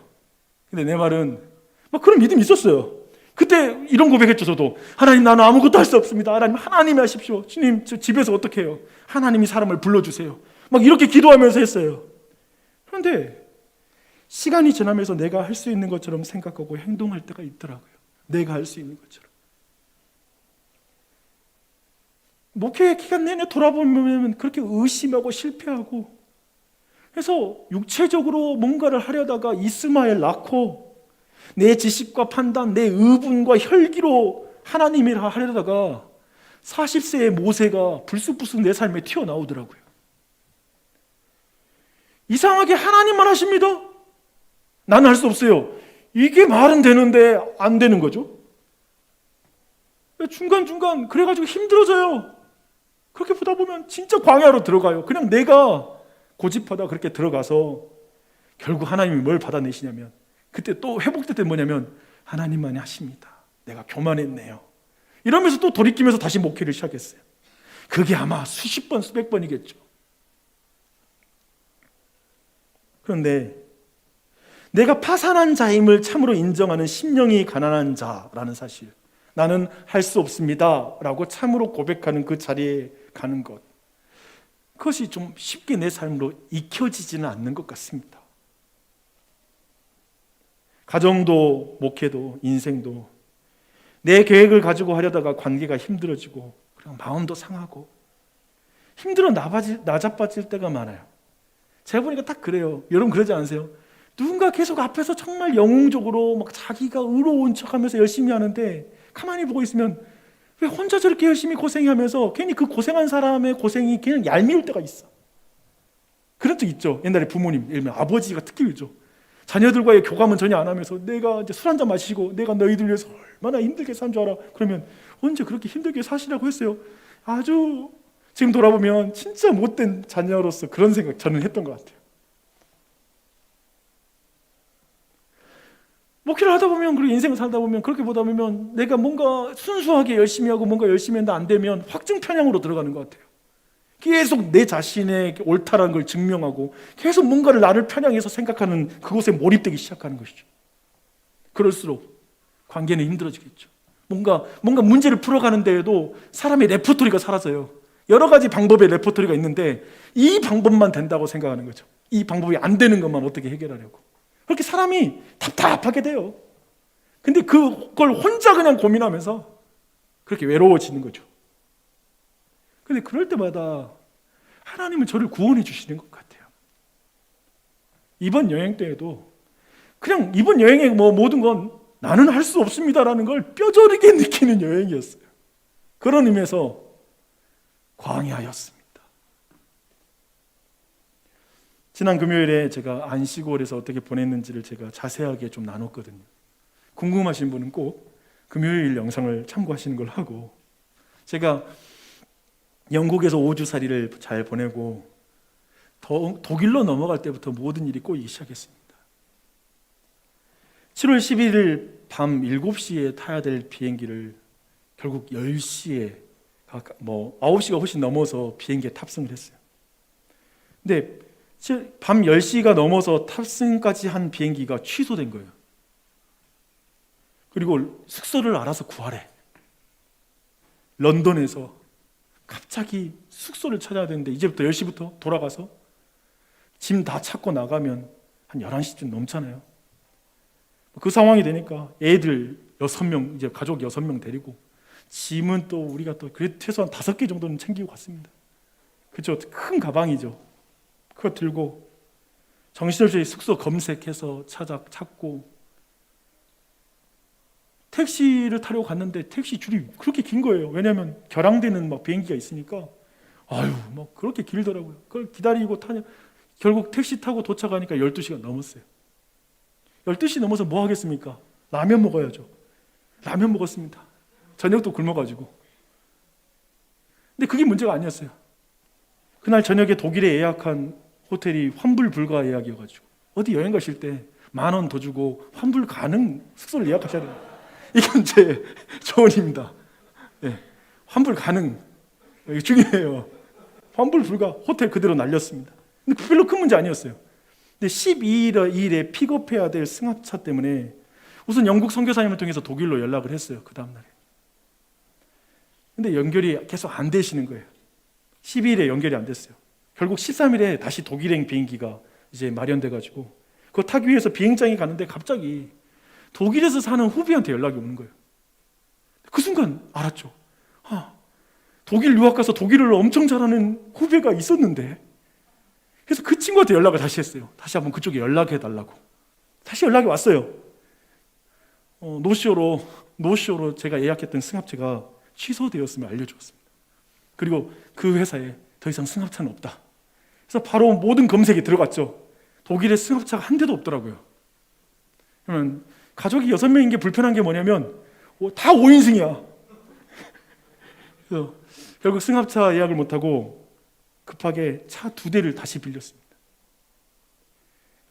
근데 내 말은 막 그런 믿음이 있었어요. 그때 이런 고백했죠. 저도 하나님 나는 아무것도 할 수 없습니다. 하나님 하나님이 하십시오. 주님 저 집에서 어떻게 해요? 하나님이 사람을 불러주세요. 막 이렇게 기도하면서 했어요. 그런데 시간이 지나면서 내가 할 수 있는 것처럼 생각하고 행동할 때가 있더라고요. 내가 할 수 있는 것처럼. 목회 기간 내내 돌아보면 그렇게 의심하고 실패하고 그래서 육체적으로 뭔가를 하려다가 이스마엘 낳고 내 지식과 판단, 내 의분과 혈기로 하나님이라 하려다가 40세의 모세가 불쑥불쑥 내 삶에 튀어나오더라고요. 이상하게 하나님만 하십니다. 나는 할 수 없어요. 이게 말은 되는데 안 되는 거죠. 중간중간 그래가지고 힘들어져요. 그렇게 보다 보면 진짜 광야로 들어가요. 그냥 내가 고집하다 그렇게 들어가서 결국 하나님이 뭘 받아내시냐면 그때 또 회복될 때 뭐냐면 하나님만이 하십니다. 내가 교만했네요. 이러면서 또 돌이키면서 다시 목회를 시작했어요. 그게 아마 수십 번 수백 번이겠죠. 그런데 내가 파산한 자임을 참으로 인정하는 심령이 가난한 자라는 사실, 나는 할 수 없습니다 라고 참으로 고백하는 그 자리에 가는 것, 그것이 좀 쉽게 내 삶으로 익혀지지는 않는 것 같습니다. 가정도 목회도 인생도 내 계획을 가지고 하려다가 관계가 힘들어지고 그냥 마음도 상하고 힘들어 나자빠질 때가 많아요. 제가 보니까 딱 그래요. 여러분 그러지 않으세요? 누군가 계속 앞에서 정말 영웅적으로 막 자기가 의로운 척하면서 열심히 하는데 가만히 보고 있으면 왜 혼자 저렇게 열심히 고생하면서 괜히 그 고생한 사람의 고생이 그냥 얄미울 때가 있어. 그런 적 있죠. 옛날에 부모님, 예를 들면 아버지가 특히 그렇죠. 자녀들과의 교감은 전혀 안 하면서 내가 이제 술 한잔 마시고 내가 너희들 위해서 얼마나 힘들게 산 줄 알아. 그러면 언제 그렇게 힘들게 사시라고 했어요. 아주 지금 돌아보면 진짜 못된 자녀로서 그런 생각 저는 했던 것 같아요. 목회를 하다 보면, 그리고 인생을 살다 보면 그렇게 보다 보면 내가 뭔가 순수하게 열심히 하고 뭔가 열심히 했는데 안 되면 확증 편향으로 들어가는 것 같아요. 계속 내 자신의 옳다라는 걸 증명하고 계속 뭔가를 나를 편향해서 생각하는 그곳에 몰입되기 시작하는 것이죠. 그럴수록 관계는 힘들어지겠죠. 뭔가 문제를 풀어가는 데에도 사람의 레퍼토리가 사라져요. 여러 가지 방법의 레퍼토리가 있는데 이 방법만 된다고 생각하는 거죠. 이 방법이 안 되는 것만 어떻게 해결하려고. 그렇게 사람이 답답하게 돼요. 근데 그걸 혼자 그냥 고민하면서 그렇게 외로워지는 거죠. 근데 그럴 때마다 하나님은 저를 구원해 주시는 것 같아요. 이번 여행 때에도 그냥 이번 여행의 모든 건 나는 할 수 없습니다라는 걸 뼈저리게 느끼는 여행이었어요. 그런 의미에서 광야였습니다. 지난 금요일에 제가 안시골에서 어떻게 보냈는지를 제가 자세하게 좀 나눴거든요. 궁금하신 분은 꼭 금요일 영상을 참고하시는 걸 하고, 제가 영국에서 5주살이를 잘 보내고 독일로 넘어갈 때부터 모든 일이 꼬이기 시작했습니다. 7월 11일 밤 7시에 타야 될 비행기를 결국 10시에 9시가 훨씬 넘어서 비행기에 탑승을 했어요. 근데 밤 10시가 넘어서 탑승까지 한 비행기가 취소된 거예요. 그리고 숙소를 알아서 구하래. 런던에서 갑자기 숙소를 찾아야 되는데 이제부터 10시부터 돌아가서 짐 다 찾고 나가면 한 11시쯤 넘잖아요. 그 상황이 되니까 애들 6명, 이제 가족 6명 데리고 짐은 또 우리가 또 그래도 최소한 5개 정도는 챙기고 갔습니다. 그죠? 큰 가방이죠. 그거 들고 정신없이 숙소 검색해서 찾고 택시를 타려고 갔는데 택시 줄이 그렇게 긴 거예요. 왜냐하면 결항되는 막 비행기가 있으니까 막 그렇게 길더라고요. 그걸 기다리고 타냐. 결국 택시 타고 도착하니까 12시가 넘었어요. 12시 넘어서 뭐 하겠습니까? 라면 먹어야죠. 라면 먹었습니다. 저녁도 굶어가지고. 근데 그게 문제가 아니었어요. 그날 저녁에 독일에 예약한 호텔이 환불 불가 예약이어가지고 어디 여행 가실 때 10,000원 더 주고 환불 가능 숙소를 예약하셔야 돼요. 이건 제 조언입니다. 네, 환불 가능. 이게 중요해요. 환불 불가. 호텔 그대로 날렸습니다. 근데 별로 큰 문제 아니었어요. 근데 12일에 픽업해야 될 승합차 때문에 우선 영국 선교사님을 통해서 독일로 연락을 했어요. 그 다음 날에. 근데 연결이 계속 안 되시는 거예요. 12일에 연결이 안 됐어요. 결국 13일에 다시 독일행 비행기가 이제 마련돼가지고 그거 타기 위해서 비행장에 가는데 갑자기 독일에서 사는 후배한테 연락이 오는 거예요. 그 순간 알았죠. 독일 유학 가서 독일어를 엄청 잘하는 후배가 있었는데, 그래서 그 친구한테 연락을 다시 했어요. 다시 한번 그쪽에 연락해 달라고. 다시 연락이 왔어요. 노쇼로 제가 예약했던 승합차가 취소되었음을 알려주었습니다. 그리고 그 회사에 더 이상 승합차는 없다. 그래서 바로 모든 검색에 들어갔죠. 독일에 승합차가 한 대도 없더라고요. 그러면 가족이 6명인 게 불편한 게 뭐냐면 다 5인승이야. 그래서 결국 승합차 예약을 못하고 급하게 차 2대를 다시 빌렸습니다.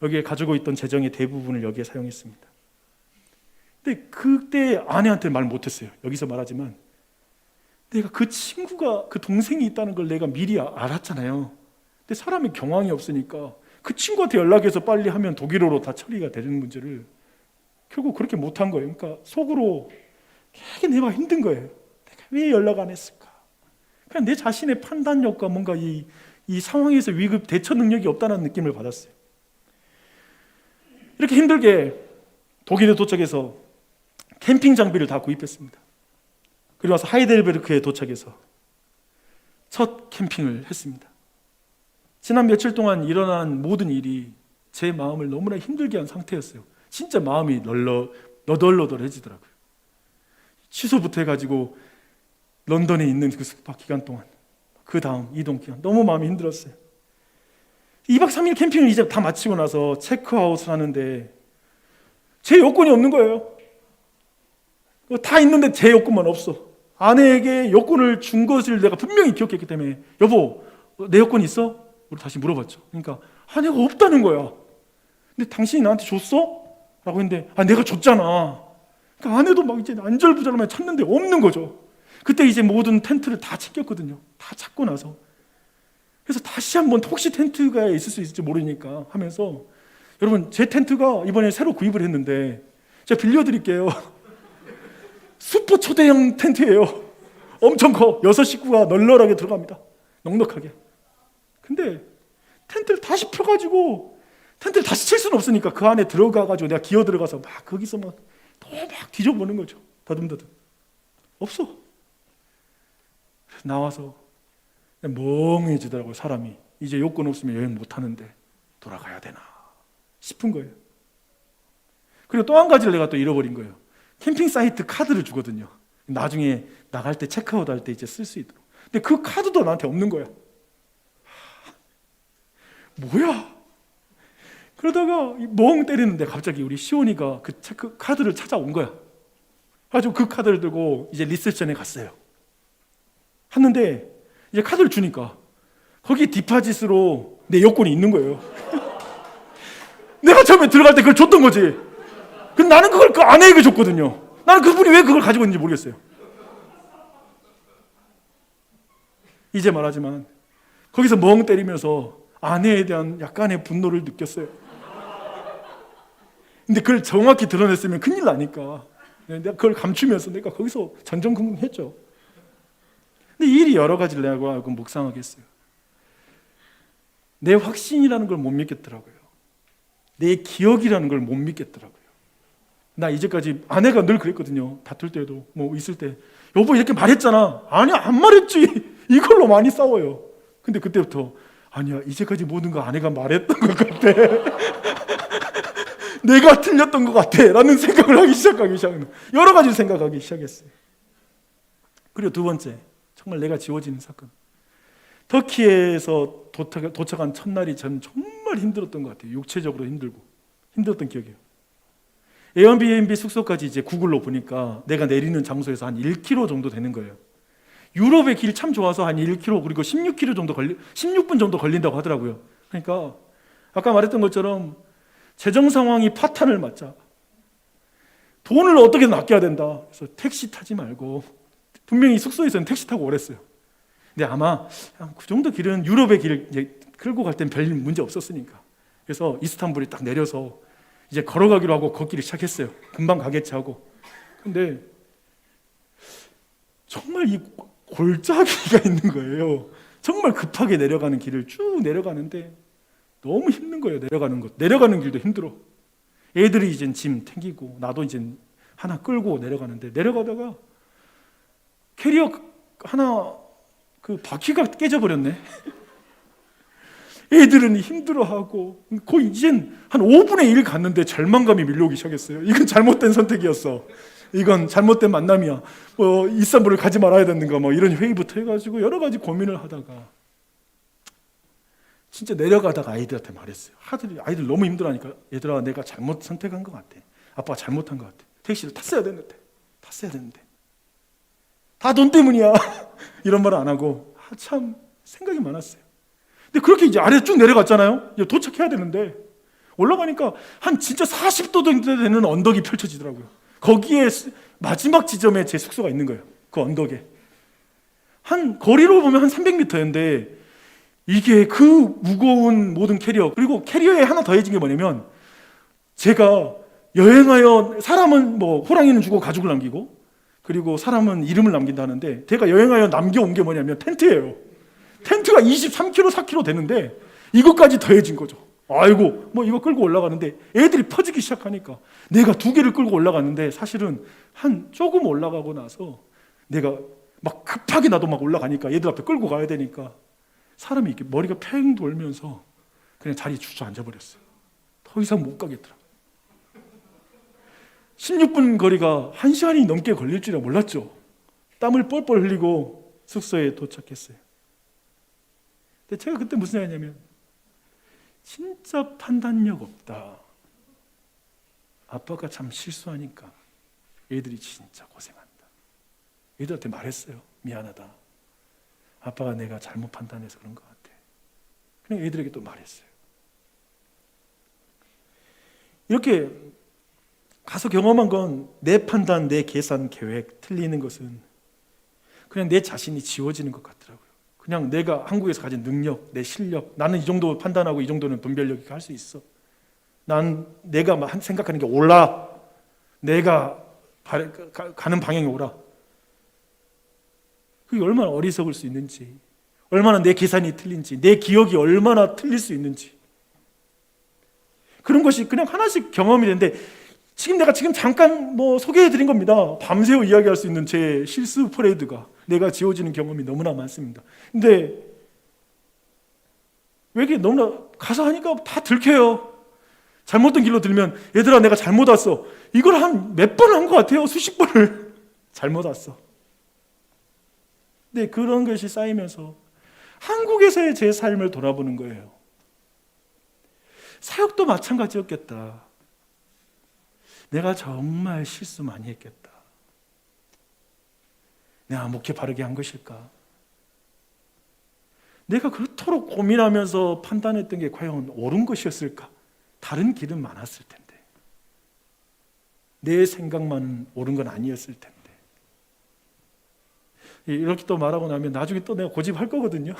여기에 가지고 있던 재정의 대부분을 여기에 사용했습니다. 근데 그때 아내한테 말 못했어요. 여기서 말하지만 내가 그 친구가 그 동생이 있다는 걸 내가 미리 알았잖아요. 근데 사람이 경황이 없으니까 그 친구한테 연락해서 빨리 하면 독일어로 다 처리가 되는 문제를 결국 그렇게 못한 거예요. 그러니까 속으로 되게 내가 힘든 거예요. 내가 왜 연락 안 했을까? 그냥 내 자신의 판단력과 뭔가 이 상황에서 위급 대처 능력이 없다는 느낌을 받았어요. 이렇게 힘들게 독일에 도착해서 캠핑 장비를 다 구입했습니다. 그리고 와서 하이델베르크에 도착해서 첫 캠핑을 했습니다. 지난 며칠 동안 일어난 모든 일이 제 마음을 너무나 힘들게 한 상태였어요. 진짜 마음이 너덜너덜해지더라고요. 취소부터 해가지고 런던에 있는 그 숙박 기간 동안, 그 다음 이동 기간 너무 마음이 힘들었어요. 2박 3일 캠핑을 이제 다 마치고 나서 체크아웃을 하는데 제 여권이 없는 거예요. 다 있는데 제 여권만 없어. 아내에게 여권을 준 것을 내가 분명히 기억했기 때문에 여보, 내 여권 있어? 우리 다시 물어봤죠. 그러니까 아내가 없다는 거야. 근데 당신이 나한테 줬어? 라고 했는데 내가 줬잖아. 그러니까 아내도 막 이제 안절부절하면 찾는데 없는 거죠. 그때 이제 모든 텐트를 다 챙겼거든요. 다 찾고 나서. 그래서 다시 한번 혹시 텐트가 있을 수 있을지 모르니까 하면서 여러분 제 텐트가 이번에 새로 구입을 했는데 제가 빌려드릴게요. 슈퍼 초대형 텐트예요. 엄청 커. 6식구가 널널하게 들어갑니다. 넉넉하게. 근데 텐트를 다시 펴가지고 텐트를 다시 칠 수는 없으니까 그 안에 들어가가지고 내가 기어 들어가서 막 거기서 막 뒤져보는 거죠. 더듬더듬. 없어. 나와서 멍해지더라고요. 사람이. 이제 요건 없으면 여행 못하는데 돌아가야 되나 싶은 거예요. 그리고 또 한 가지를 내가 또 잃어버린 거예요. 캠핑 사이트 카드를 주거든요. 나중에 나갈 때 체크아웃 할 때 이제 쓸 수 있도록. 근데 그 카드도 나한테 없는 거야. 뭐야? 그러다가 멍 때리는데 갑자기 우리 시온이가 그 체크 카드를 찾아온 거야. 가지고 그 카드를 들고 이제 리셉션에 갔어요. 했는데 이제 카드를 주니까 거기 디파짓으로 내 여권이 있는 거예요. 내가 처음에 들어갈 때 그걸 줬던 거지. 근데 나는 그걸 그 아내에게 줬거든요. 나는 그분이 왜 그걸 가지고 있는지 모르겠어요. 이제 말하지만 거기서 멍 때리면서 아내에 대한 약간의 분노를 느꼈어요. 근데 그걸 정확히 드러냈으면 큰일 나니까 내가 그걸 감추면서 내가 거기서 전전긍긍했죠. 근데 이 일이 여러 가지를 내가 알고 묵상하게 했어요. 내 확신이라는 걸 못 믿겠더라고요. 내 기억이라는 걸 못 믿겠더라고요. 나 이제까지 아내가 늘 그랬거든요. 다툴 때도 뭐 있을 때 여보 이렇게 말했잖아. 아니야 안 말했지. 이걸로 많이 싸워요. 근데 그때부터 아니야 이제까지 모든 거 아내가 말했던 것 같아. 내가 틀렸던 것 같아 라는 생각을 하기 시작해요. 여러 가지를 생각하기 시작했어요. 그리고 두 번째, 정말 내가 지워지는 사건. 터키에서 도착한 첫날이 전 정말 힘들었던 것 같아요. 육체적으로 힘들었던 기억이에요. 에어비앤비 숙소까지 이제 구글로 보니까 내가 내리는 장소에서 한 1km 정도 되는 거예요. 유럽의 길 참 좋아서 한 1km 그리고 16km 정도 16분 정도 걸린다고 하더라고요. 그러니까 아까 말했던 것처럼 재정 상황이 파탄을 맞자. 돈을 어떻게든 아껴야 된다. 그래서 택시 타지 말고 분명히 숙소에서는 택시 타고 오랬어요. 근데 아마 그 정도 길은 유럽의 길 이제 끌고 갈 땐 별 문제 없었으니까. 그래서 이스탄불에 딱 내려서 이제 걸어가기로 하고 걷기를 시작했어요. 금방 가겠지 하고. 근데 정말 이 골짜기가 있는 거예요. 정말 급하게 내려가는 길을 쭉 내려가는데 너무 힘든 거예요. 내려가는 길도 힘들어. 애들이 이제 짐 챙기고 나도 이제 하나 끌고 내려가는데 내려가다가 캐리어 하나 그 바퀴가 깨져버렸네. 애들은 힘들어하고 거의 이젠 한 5분의 1 갔는데 절망감이 밀려오기 시작했어요. 이건 잘못된 선택이었어. 이건 잘못된 만남이야. 이스탄불을 가지 말아야 되는가 뭐 이런 회의부터 해가지고 여러 가지 고민을 하다가 진짜 내려가다가 아이들한테 말했어요. 아이들 너무 힘들어하니까 얘들아 내가 잘못 선택한 것 같아. 아빠가 잘못한 것 같아. 택시를 탔어야 되는데 다 돈 때문이야. 이런 말을 안 하고 참 생각이 많았어요. 근데 그렇게 이제 아래 쭉 내려갔잖아요. 이제 도착해야 되는데 올라가니까 한 진짜 40도 정도 되는 언덕이 펼쳐지더라고요. 거기에 마지막 지점에 제 숙소가 있는 거예요. 그 언덕에. 한 거리로 보면 한 300m였는데 이게 그 무거운 모든 캐리어, 그리고 캐리어에 하나 더해진 게 뭐냐면 제가 여행하여 사람은 뭐 호랑이는 주고 가죽을 남기고 그리고 사람은 이름을 남긴다는데 제가 여행하여 남겨온 게 뭐냐면 텐트예요. 텐트가 23kg, 4kg 되는데 이것까지 더해진 거죠. 아이고 뭐 이거 끌고 올라가는데 애들이 퍼지기 시작하니까 내가 2개를 끌고 올라갔는데 사실은 한 조금 올라가고 나서 내가 막 급하게 나도 막 올라가니까 얘들 앞에 끌고 가야 되니까 사람이 이렇게 머리가 팽 돌면서 그냥 자리에 주저앉아 버렸어요. 더 이상 못 가겠더라고요. 16분 거리가 1시간이 넘게 걸릴 줄이야 몰랐죠. 땀을 뻘뻘 흘리고 숙소에 도착했어요. 근데 제가 그때 무슨 생각했냐면 진짜 판단력 없다. 아빠가 참 실수하니까 애들이 진짜 고생한다. 애들한테 말했어요. 미안하다. 아빠가 내가 잘못 판단해서 그런 것 같아. 그냥 애들에게 또 말했어요. 이렇게 가서 경험한 건 내 판단, 내 계산, 계획 틀리는 것은 그냥 내 자신이 지워지는 것 같더라고요. 그냥 내가 한국에서 가진 능력, 내 실력, 나는 이 정도 판단하고 이 정도는 분별력이 할 수 있어. 내가 생각하는 게 옳아. 내가 가는 방향이 옳아. 그게 얼마나 어리석을 수 있는지, 얼마나 내 계산이 틀린지, 내 기억이 얼마나 틀릴 수 있는지, 그런 것이 그냥 하나씩 경험이 되는데 내가 잠깐 소개해드린 겁니다. 밤새워 이야기할 수 있는 제 실수 퍼레이드가 내가 지워지는 경험이 너무나 많습니다. 근데 왜 이렇게 너무나 가서 하니까 다 들켜요. 잘못된 길로 들면 얘들아 내가 잘못 왔어. 이걸 한 몇 번을 한 것 같아요. 수십 번을 잘못 왔어. 근데 그런 것이 쌓이면서 한국에서의 제 삶을 돌아보는 거예요. 사역도 마찬가지였겠다. 내가 정말 실수 많이 했겠다. 내가 목회 바르게 한 것일까? 내가 그토록 고민하면서 판단했던 게 과연 옳은 것이었을까? 다른 길은 많았을 텐데. 내 생각만은 옳은 건 아니었을 텐데. 이렇게 또 말하고 나면 나중에 또 내가 고집할 거거든요.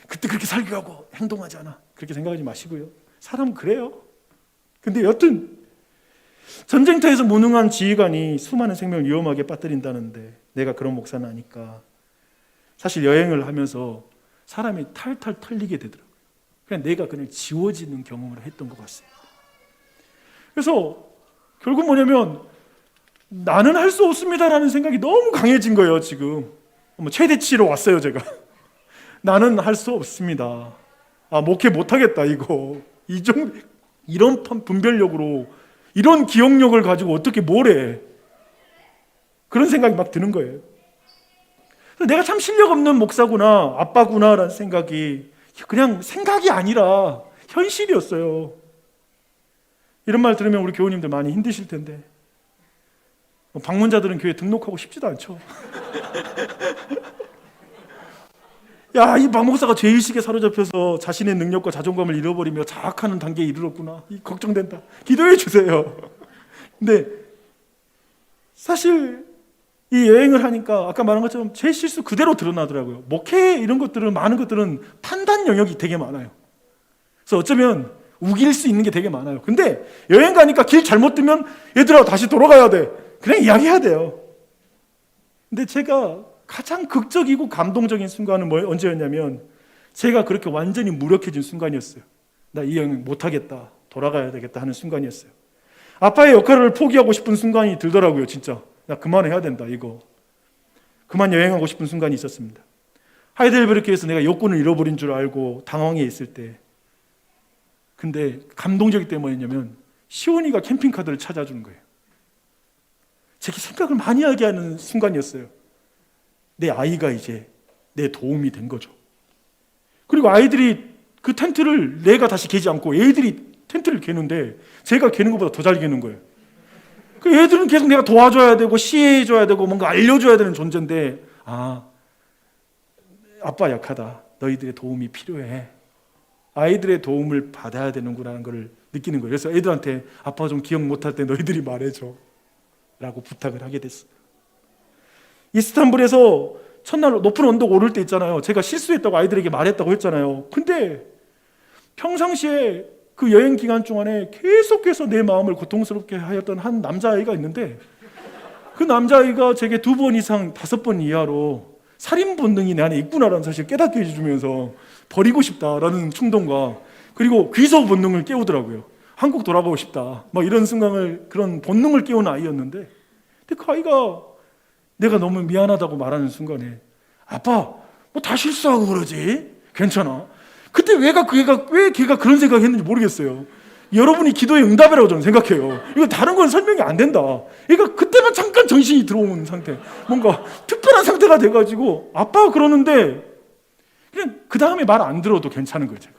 그때 그렇게 살기로 하고 행동하지 않아. 그렇게 생각하지 마시고요. 사람은 그래요. 근데 여튼 전쟁터에서 무능한 지휘관이 수많은 생명을 위험하게 빠뜨린다는데 내가 그런 목사는 아니까 사실 여행을 하면서 사람이 탈탈 털리게 되더라고요. 그냥 내가 그냥 지워지는 경험을 했던 것 같습니다. 그래서 결국 뭐냐면 나는 할 수 없습니다라는 생각이 너무 강해진 거예요. 지금 최대치로 왔어요. 제가 나는 할 수 없습니다. 목회 못하겠다 이거. 이런 분별력으로 이런 기억력을 가지고 어떻게 뭘 해. 그런 생각이 막 드는 거예요. 내가 참 실력 없는 목사구나, 아빠구나라는 생각이 그냥 생각이 아니라 현실이었어요. 이런 말 들으면 우리 교우님들 많이 힘드실 텐데 방문자들은 교회 등록하고 싶지도 않죠. 야, 이 박 목사가 죄의식에 사로잡혀서 자신의 능력과 자존감을 잃어버리며 자학하는 단계에 이르렀구나. 걱정된다. 기도해 주세요. 근데 사실 이 여행을 하니까 아까 말한 것처럼 제 실수 그대로 드러나더라고요. 목회 이런 것들은 많은 것들은 판단 영역이 되게 많아요. 그래서 어쩌면 우길 수 있는 게 되게 많아요. 근데 여행 가니까 길 잘못 뜨면 얘들아 다시 돌아가야 돼. 그냥 이야기해야 돼요. 근데 제가 가장 극적이고 감동적인 순간은 언제였냐면 제가 그렇게 완전히 무력해진 순간이었어요. 나 이 여행 못하겠다. 돌아가야 되겠다 하는 순간이었어요. 아빠의 역할을 포기하고 싶은 순간이 들더라고요. 진짜 나 그만해야 된다 이거. 그만 여행하고 싶은 순간이 있었습니다. 하이델베르크에서 내가 여권을 잃어버린 줄 알고 당황해 있을 때 근데 감동적이 때 뭐였냐면 시온이가 캠핑카드를 찾아주는 거예요. 제게 생각을 많이 하게 하는 순간이었어요. 내 아이가 이제 내 도움이 된 거죠. 그리고 아이들이 그 텐트를 내가 다시 개지 않고 애들이 텐트를 개는데 제가 개는 것보다 더 잘 개는 거예요. 그 애들은 계속 내가 도와줘야 되고 시해줘야 되고 뭔가 알려줘야 되는 존재인데 아빠 약하다. 너희들의 도움이 필요해. 아이들의 도움을 받아야 되는구나라는 걸 느끼는 거예요. 그래서 애들한테 아빠 좀 기억 못할 때 너희들이 말해줘 라고 부탁을 하게 됐어요. 이스탄불에서 첫날 높은 언덕 오를 때 있잖아요. 제가 실수했다고 아이들에게 말했다고 했잖아요. 근데 평상시에 그 여행 기간 동안에 계속해서 내 마음을 고통스럽게 하였던 한 남자아이가 있는데 그 남자아이가 제게 2번 이상 5번 이하로 살인 본능이 내 안에 있구나라는 사실을 깨닫게 해주면서 버리고 싶다라는 충동과 그리고 귀소 본능을 깨우더라고요. 한국 돌아가고 싶다. 막 이런 순간을 그런 본능을 깨우는 아이였는데 근데 그 아이가 내가 너무 미안하다고 말하는 순간에 아빠 뭐 다 실수하고 그러지? 괜찮아. 그때 왜 걔가 그런 생각을 했는지 모르겠어요. 여러분이 기도의 응답이라고 저는 생각해요. 이거 다른 건 설명이 안 된다. 그러니까 그때만 잠깐 정신이 들어온 상태, 뭔가 특별한 상태가 돼가지고 아빠가 그러는데 그냥 그 다음에 말 안 들어도 괜찮은 거예요. 제가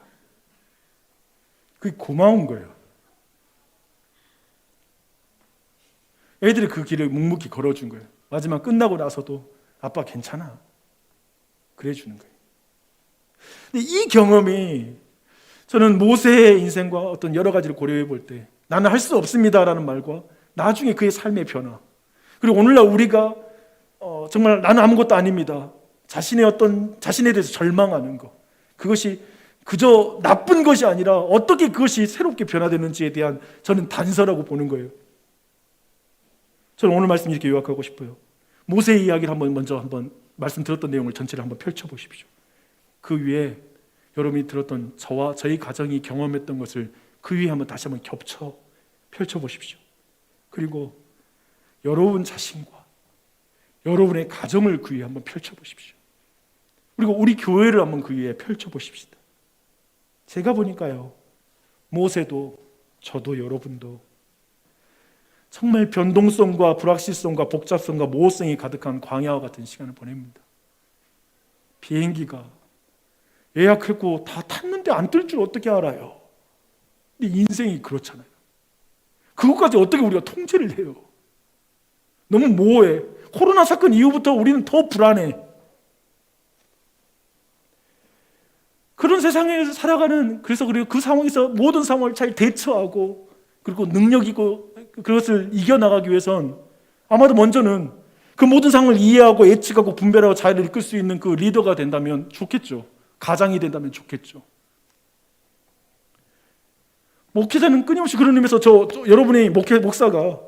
그게 고마운 거예요. 애들이 그 길을 묵묵히 걸어준 거예요. 마지막 끝나고 나서도 아빠 괜찮아 그래 주는 거예요. 근데 이 경험이 저는 모세의 인생과 어떤 여러 가지를 고려해 볼 때 나는 할 수 없습니다라는 말과 나중에 그의 삶의 변화, 그리고 오늘날 우리가 정말 나는 아무것도 아닙니다, 자신에 대해서 절망하는 것, 그것이 그저 나쁜 것이 아니라 어떻게 그것이 새롭게 변화되는지에 대한 저는 단서라고 보는 거예요. 저는 오늘 말씀 이렇게 요약하고 싶어요. 모세의 이야기를 먼저 말씀 들었던 내용을 전체를 한번 펼쳐보십시오. 그 위에 여러분이 들었던 저와 저희 가정이 경험했던 것을 그 위에 다시 한번 겹쳐 펼쳐보십시오. 그리고 여러분 자신과 여러분의 가정을 그 위에 한번 펼쳐보십시오. 그리고 우리 교회를 한번 그 위에 펼쳐보십시다. 제가 보니까요, 모세도 저도 여러분도 정말 변동성과 불확실성과 복잡성과 모호성이 가득한 광야와 같은 시간을 보냅니다. 비행기가 예약했고 다 탔는데 안 뜰 줄 어떻게 알아요? 근데 인생이 그렇잖아요. 그것까지 어떻게 우리가 통제를 해요? 너무 모호해. 코로나 사건 이후부터 우리는 더 불안해. 그런 세상에서 살아가는, 그래서 그 상황에서 모든 상황을 잘 대처하고 그리고 능력 있고 그것을 이겨나가기 위해선 아마도 먼저는 그 모든 상황을 이해하고 예측하고 분별하고 잘 이끌 수 있는 그 리더가 된다면 좋겠죠. 가장이 된다면 좋겠죠. 목회자는 끊임없이 그런 의미에서 여러분의 목사가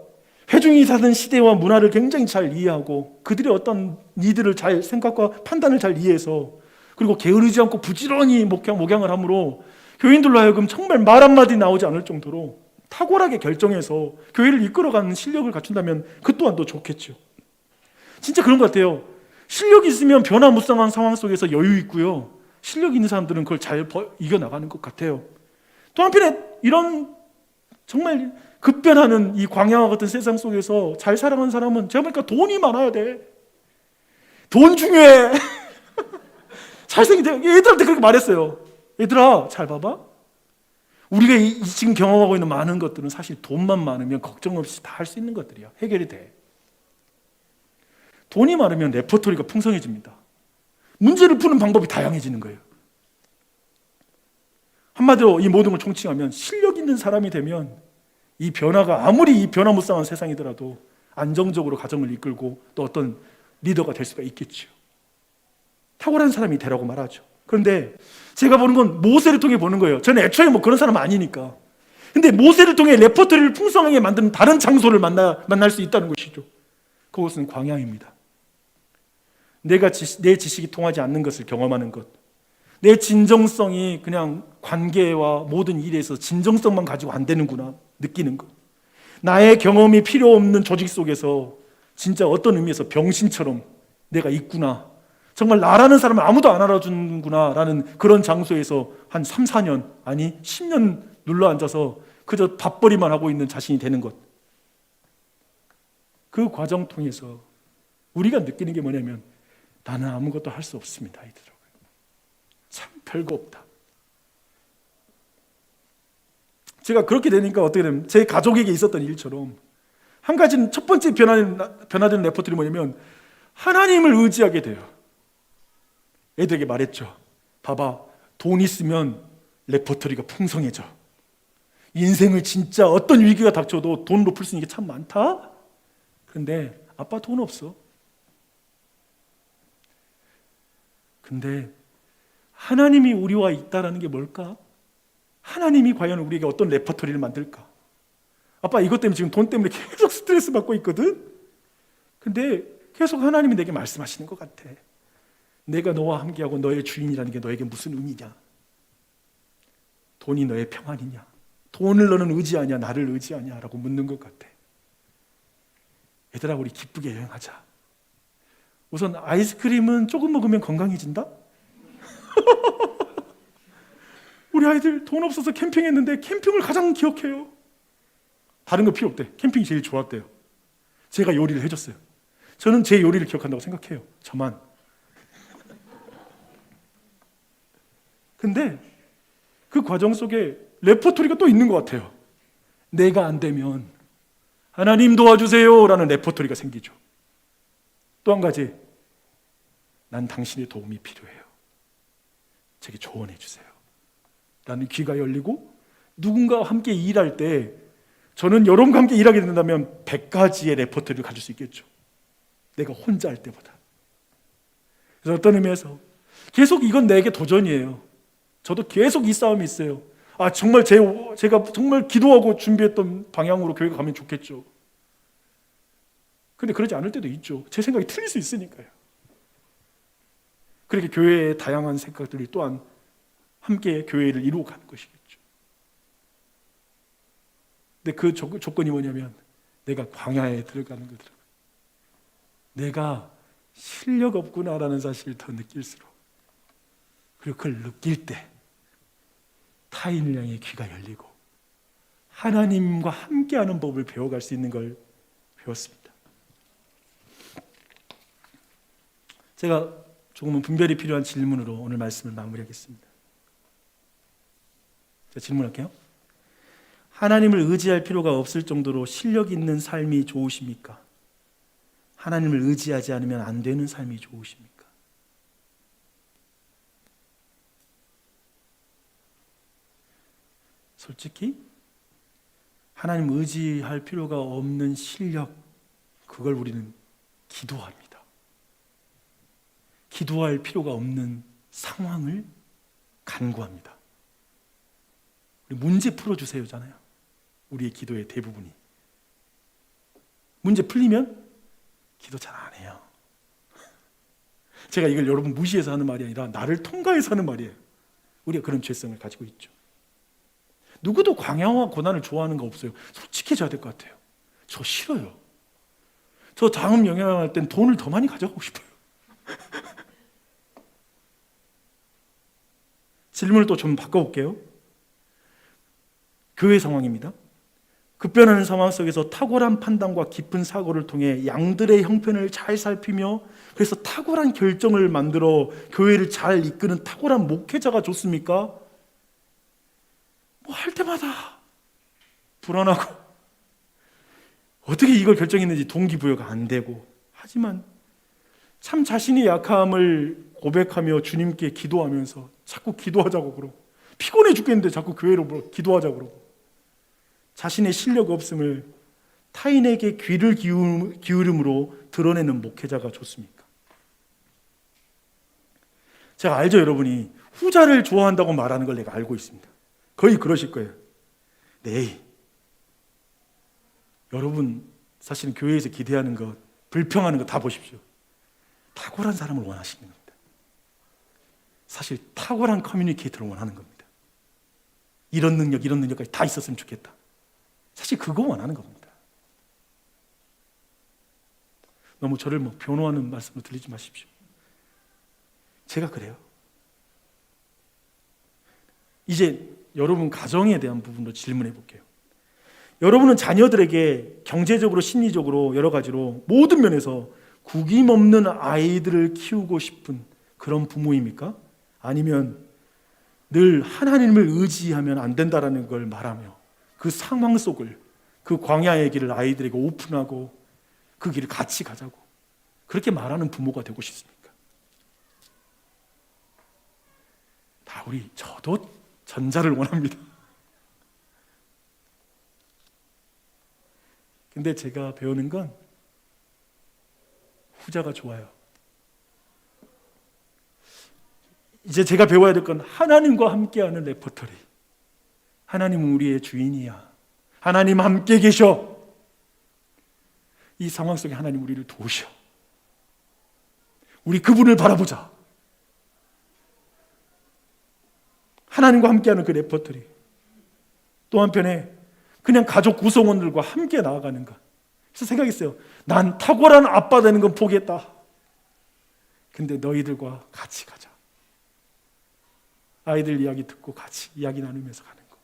회중이 사는 시대와 문화를 굉장히 잘 이해하고 그들의 어떤 니들을 잘 생각과 판단을 잘 이해해서 그리고 게으르지 않고 부지런히 목양을 함으로 교인들로 하여금 정말 말 한마디 나오지 않을 정도로 탁월하게 결정해서 교회를 이끌어가는 실력을 갖춘다면 그 또한 또 좋겠죠. 진짜 그런 것 같아요. 실력이 있으면 변화무쌍한 상황 속에서 여유 있고요. 실력 있는 사람들은 그걸 잘 이겨나가는 것 같아요. 또 한편에 이런 정말 급변하는 이 광야와 같은 세상 속에서 잘 살아가는 사람은 제가 보니까 돈이 많아야 돼. 돈 중요해. 잘생긴 애들한테 그렇게 말했어요. 얘들아, 잘 봐봐. 우리가 지금 경험하고 있는 많은 것들은 사실 돈만 많으면 걱정 없이 다 할 수 있는 것들이야. 해결이 돼. 돈이 많으면 레퍼토리가 풍성해집니다. 문제를 푸는 방법이 다양해지는 거예요. 한마디로 이 모든 걸 총칭하면 실력 있는 사람이 되면 이 변화가 아무리 이 변화무쌍한 세상이더라도 안정적으로 가정을 이끌고 또 어떤 리더가 될 수가 있겠죠. 탁월한 사람이 되라고 말하죠. 그런데 제가 보는 건 모세를 통해 보는 거예요. 저는 애초에 뭐 그런 사람 아니니까. 근데 모세를 통해 레퍼토리를 풍성하게 만드는 다른 장소를 만날 수 있다는 것이죠. 그것은 광야입니다. 내 지식이 통하지 않는 것을 경험하는 것, 내 진정성이 그냥 관계와 모든 일에서 진정성만 가지고 안 되는구나 느끼는 것, 나의 경험이 필요 없는 조직 속에서 진짜 어떤 의미에서 병신처럼 내가 있구나, 정말 나라는 사람을 아무도 안 알아주는구나 라는 그런 장소에서 한 3, 4년 아니 10년 눌러앉아서 그저 밥벌이만 하고 있는 자신이 되는 것, 그 과정 통해서 우리가 느끼는 게 뭐냐면 나는 아무것도 할 수 없습니다. 이더라고요. 참 별거 없다. 제가 그렇게 되니까 어떻게 되면 제 가족에게 있었던 일처럼 한 가지는 첫 번째 변화되는 레퍼토리 뭐냐면 하나님을 의지하게 돼요. 애들에게 말했죠. 봐봐, 돈 있으면 레퍼토리가 풍성해져. 인생을 진짜 어떤 위기가 닥쳐도 돈으로 풀 수 있는 게 참 많다. 그런데 아빠 돈 없어. 근데 하나님이 우리와 있다는 게 뭘까? 하나님이 과연 우리에게 어떤 레퍼토리를 만들까? 아빠 이것 때문에 지금 돈 때문에 계속 스트레스 받고 있거든? 근데 계속 하나님이 내게 말씀하시는 것 같아. 내가 너와 함께하고 너의 주인이라는 게 너에게 무슨 의미냐? 돈이 너의 평안이냐? 돈을 너는 의지하냐? 나를 의지하냐? 라고 묻는 것 같아. 얘들아, 우리 기쁘게 여행하자. 우선 아이스크림은 조금 먹으면 건강해진다? 우리 아이들 돈 없어서 캠핑했는데 캠핑을 가장 기억해요. 다른 거 필요 없대. 캠핑이 제일 좋았대요. 제가 요리를 해줬어요. 저는 제 요리를 기억한다고 생각해요. 저만. 근데 그 과정 속에 레퍼토리가 또 있는 것 같아요. 내가 안 되면 하나님 도와주세요 라는 레퍼토리가 생기죠. 또 한 가지, 난 당신의 도움이 필요해요. 제게 조언해 주세요 라는 귀가 열리고, 누군가와 함께 일할 때 저는 여러분과 함께 일하게 된다면 100가지의 레퍼토리를 가질 수 있겠죠. 내가 혼자 할 때보다. 그래서 어떤 의미에서 계속 이건 내게 도전이에요. 저도 계속 이 싸움이 있어요. 정말 제가 정말 기도하고 준비했던 방향으로 교회가 가면 좋겠죠. 근데 그러지 않을 때도 있죠. 제 생각이 틀릴 수 있으니까요. 그렇게 교회의 다양한 생각들이 또한 함께 교회를 이루어 가는 것이겠죠. 근데 그 조건이 뭐냐면 내가 광야에 들어가는 거더라고요. 내가 실력 없구나라는 사실을 더 느낄수록, 그리고 그걸 느낄 때 타인을 향해 귀가 열리고 하나님과 함께하는 법을 배워갈 수 있는 걸 배웠습니다. 제가 조금은 분별이 필요한 질문으로 오늘 말씀을 마무리하겠습니다. 제가 질문할게요. 하나님을 의지할 필요가 없을 정도로 실력 있는 삶이 좋으십니까? 하나님을 의지하지 않으면 안 되는 삶이 좋으십니까? 솔직히 하나님 의지할 필요가 없는 실력, 그걸 우리는 기도합니다. 기도할 필요가 없는 상황을 간구합니다. 우리 문제 풀어주세요잖아요. 우리의 기도의 대부분이. 문제 풀리면 기도 잘 안 해요. 제가 이걸 여러분 무시해서 하는 말이 아니라 나를 통과해서 하는 말이에요. 우리가 그런 죄성을 가지고 있죠. 누구도 광야와 고난을 좋아하는 거 없어요. 솔직해져야 될 것 같아요. 저 싫어요. 저 다음 영향할 땐 돈을 더 많이 가져가고 싶어요. 질문을 또 좀 바꿔볼게요. 교회 상황입니다. 급변하는 상황 속에서 탁월한 판단과 깊은 사고를 통해 양들의 형편을 잘 살피며 그래서 탁월한 결정을 만들어 교회를 잘 이끄는 탁월한 목회자가 좋습니까? 뭐 할 때마다 불안하고 어떻게 이걸 결정했는지 동기부여가 안 되고, 하지만 참 자신의 약함을 고백하며 주님께 기도하면서 자꾸 기도하자고 그러고, 피곤해 죽겠는데 자꾸 교회로 기도하자고 그러고, 자신의 실력 없음을 타인에게 귀를 기울임으로 드러내는 목회자가 좋습니까? 제가 알죠, 여러분이 후자를 좋아한다고 말하는 걸 내가 알고 있습니다. 거의 그러실 거예요. 네, 여러분 사실은 교회에서 기대하는 것, 불평하는 거 다 보십시오. 탁월한 사람을 원하시는 겁니다. 사실 탁월한 커뮤니케이터를 원하는 겁니다. 이런 능력, 이런 능력까지 다 있었으면 좋겠다. 사실 그거 원하는 겁니다. 너무 저를 변호하는 말씀으로 들리지 마십시오. 제가 그래요. 이제 여러분 가정에 대한 부분으로 질문해 볼게요. 여러분은 자녀들에게 경제적으로, 심리적으로, 여러 가지로 모든 면에서 구김없는 아이들을 키우고 싶은 그런 부모입니까? 아니면 늘 하나님을 의지하면 안 된다라는 걸 말하며 그 상황 속을, 그 광야의 길을 아이들에게 오픈하고 그 길을 같이 가자고 그렇게 말하는 부모가 되고 싶습니까? 다 저도 전자를 원합니다. 근데 제가 배우는 건 후자가 좋아요. 이제 제가 배워야 될 건 하나님과 함께하는 레퍼토리. 하나님은 우리의 주인이야. 하나님 함께 계셔. 이 상황 속에 하나님 우리를 도우셔. 우리 그분을 바라보자. 하나님과 함께하는 그 레퍼토리. 또 한편에 그냥 가족 구성원들과 함께 나아가는 것. 그래서 생각했어요. 난 탁월한 아빠 되는 건 포기했다. 근데 너희들과 같이 가자. 아이들 이야기 듣고 같이 이야기 나누면서 가는 것.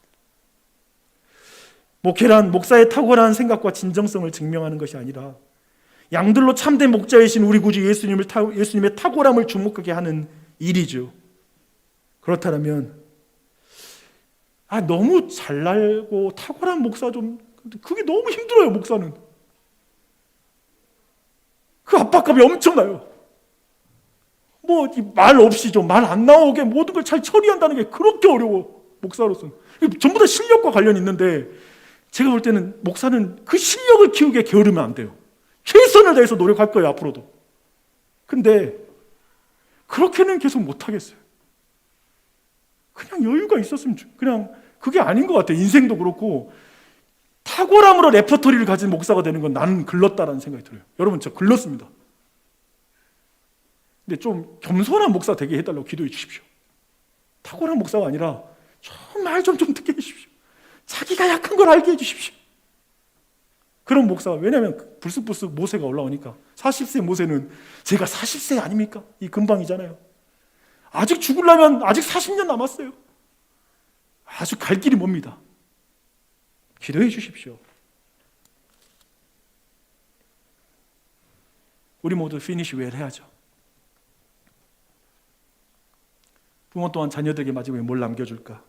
목회란 목사의 탁월한 생각과 진정성을 증명하는 것이 아니라 양들로 참된 목자이신 우리 구주 예수님의 탁월함을 주목하게 하는 일이죠. 그렇다면 너무 잘나고 탁월한 목사 그게 너무 힘들어요. 목사는 그 압박감이 엄청나요. 말 없이 말 안 나오게 모든 걸 잘 처리한다는 게 그렇게 어려워. 목사로서는 전부 다 실력과 관련이 있는데, 제가 볼 때는 목사는 그 실력을 키우게 게으르면 안 돼요. 최선을 다해서 노력할 거예요, 앞으로도. 근데 그렇게는 계속 못 하겠어요. 그냥 여유가 있었으면 그냥 그게 아닌 것 같아요. 인생도 그렇고 탁월함으로 레퍼토리를 가진 목사가 되는 건 나는 글렀다라는 생각이 들어요. 여러분, 저 글렀습니다. 근데 좀 겸손한 목사 되게 해달라고 기도해 주십시오. 탁월한 목사가 아니라 좀 말 좀 듣게 해주십시오. 자기가 약한 걸 알게 해주십시오. 그런 목사가, 왜냐하면 불쑥불쑥 모세가 올라오니까 40세 모세는 제가 40세 아닙니까? 이 금방이잖아요. 아직 죽으려면 아직 40년 남았어요. 아주 갈 길이 멉니다. 기도해 주십시오. 우리 모두 피니시 웰 해야죠. 부모 또한 자녀들에게 마지막에 뭘 남겨줄까?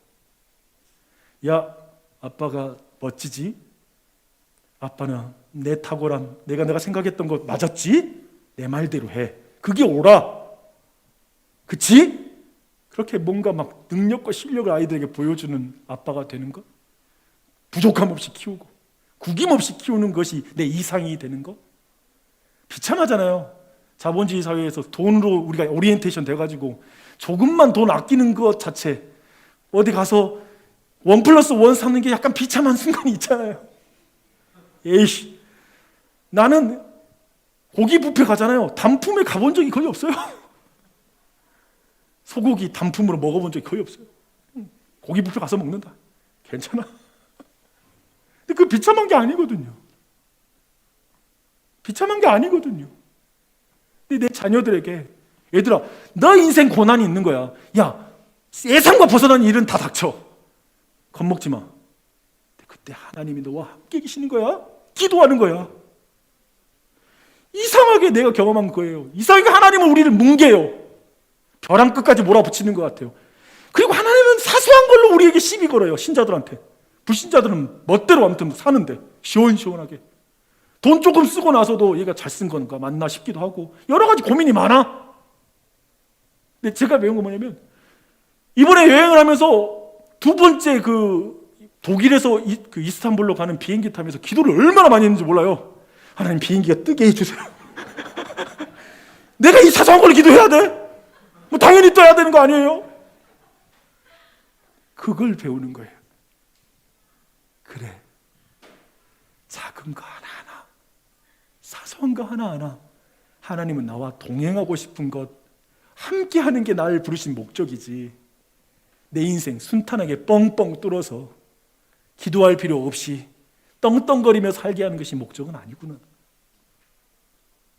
야, 아빠가 멋지지? 아빠는 내 탁월함, 내가 생각했던 것 맞았지? 내 말대로 해. 그게 옳아. 그치? 그렇게 뭔가 막 능력과 실력을 아이들에게 보여주는 아빠가 되는 것, 부족함 없이 키우고 구김 없이 키우는 것이 내 이상이 되는 것. 비참하잖아요. 자본주의 사회에서 돈으로 우리가 오리엔테이션 돼가지고 조금만 돈 아끼는 것 자체, 어디 가서 1+1 사는 게 약간 비참한 순간이 있잖아요. 에이씨, 나는 고기 뷔페 가잖아요. 단품에 가본 적이 거의 없어요. 소고기 단품으로 먹어본 적이 거의 없어요. 고기 뷔페 가서 먹는다. 괜찮아. 근데 그 비참한 게 아니거든요. 비참한 게 아니거든요. 근데 내 자녀들에게, 얘들아, 너 인생 고난이 있는 거야. 야, 예상과 벗어난 일은 다 닥쳐. 겁먹지 마. 근데 그때 하나님이 너와 함께 계시는 거야. 기도하는 거야. 이상하게 내가 경험한 거예요. 이상하게 하나님은 우리를 뭉개요. 벼랑 끝까지 몰아붙이는 것 같아요. 그리고 하나님은 사소한 걸로 우리에게 시비 걸어요. 신자들한테. 불신자들은 멋대로 아무튼 사는데 시원시원하게. 돈 조금 쓰고 나서도 얘가 잘 쓴 건가 맞나 싶기도 하고 여러 가지 고민이 많아. 근데 제가 배운 건 뭐냐면, 이번에 여행을 하면서 두 번째 독일에서 그 이스탄불로 가는 비행기 타면서 기도를 얼마나 많이 했는지 몰라요. 하나님, 비행기가 뜨게 해주세요. 내가 이 사소한 걸 기도해야 돼? 뭐 당연히 떠야 되는 거 아니에요? 그걸 배우는 거예요. 그래, 작은 거 하나하나, 사소한 거 하나하나, 하나님은 나와 동행하고 싶은 것, 함께 하는 게 나를 부르신 목적이지, 내 인생 순탄하게 뻥뻥 뚫어서 기도할 필요 없이 떵떵거리며 살게 하는 것이 목적은 아니구나.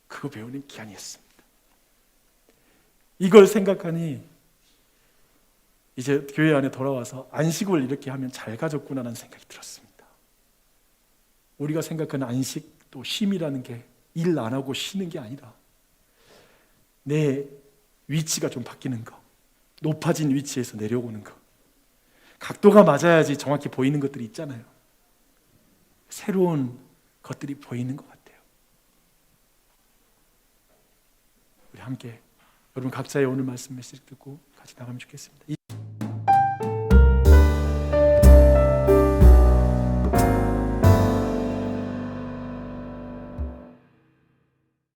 그거 배우는 기한이었습니다. 이걸 생각하니 이제 교회 안에 돌아와서 안식을 이렇게 하면 잘 가졌구나라는 생각이 들었습니다. 우리가 생각하는 안식, 또 쉼이라는 게 일 안 하고 쉬는 게 아니라 내 위치가 좀 바뀌는 거, 높아진 위치에서 내려오는 거, 각도가 맞아야지 정확히 보이는 것들이 있잖아요. 새로운 것들이 보이는 것 같아요. 우리 함께 여러분 각자의 오늘 말씀 메시지 듣고 같이 나가면 좋겠습니다.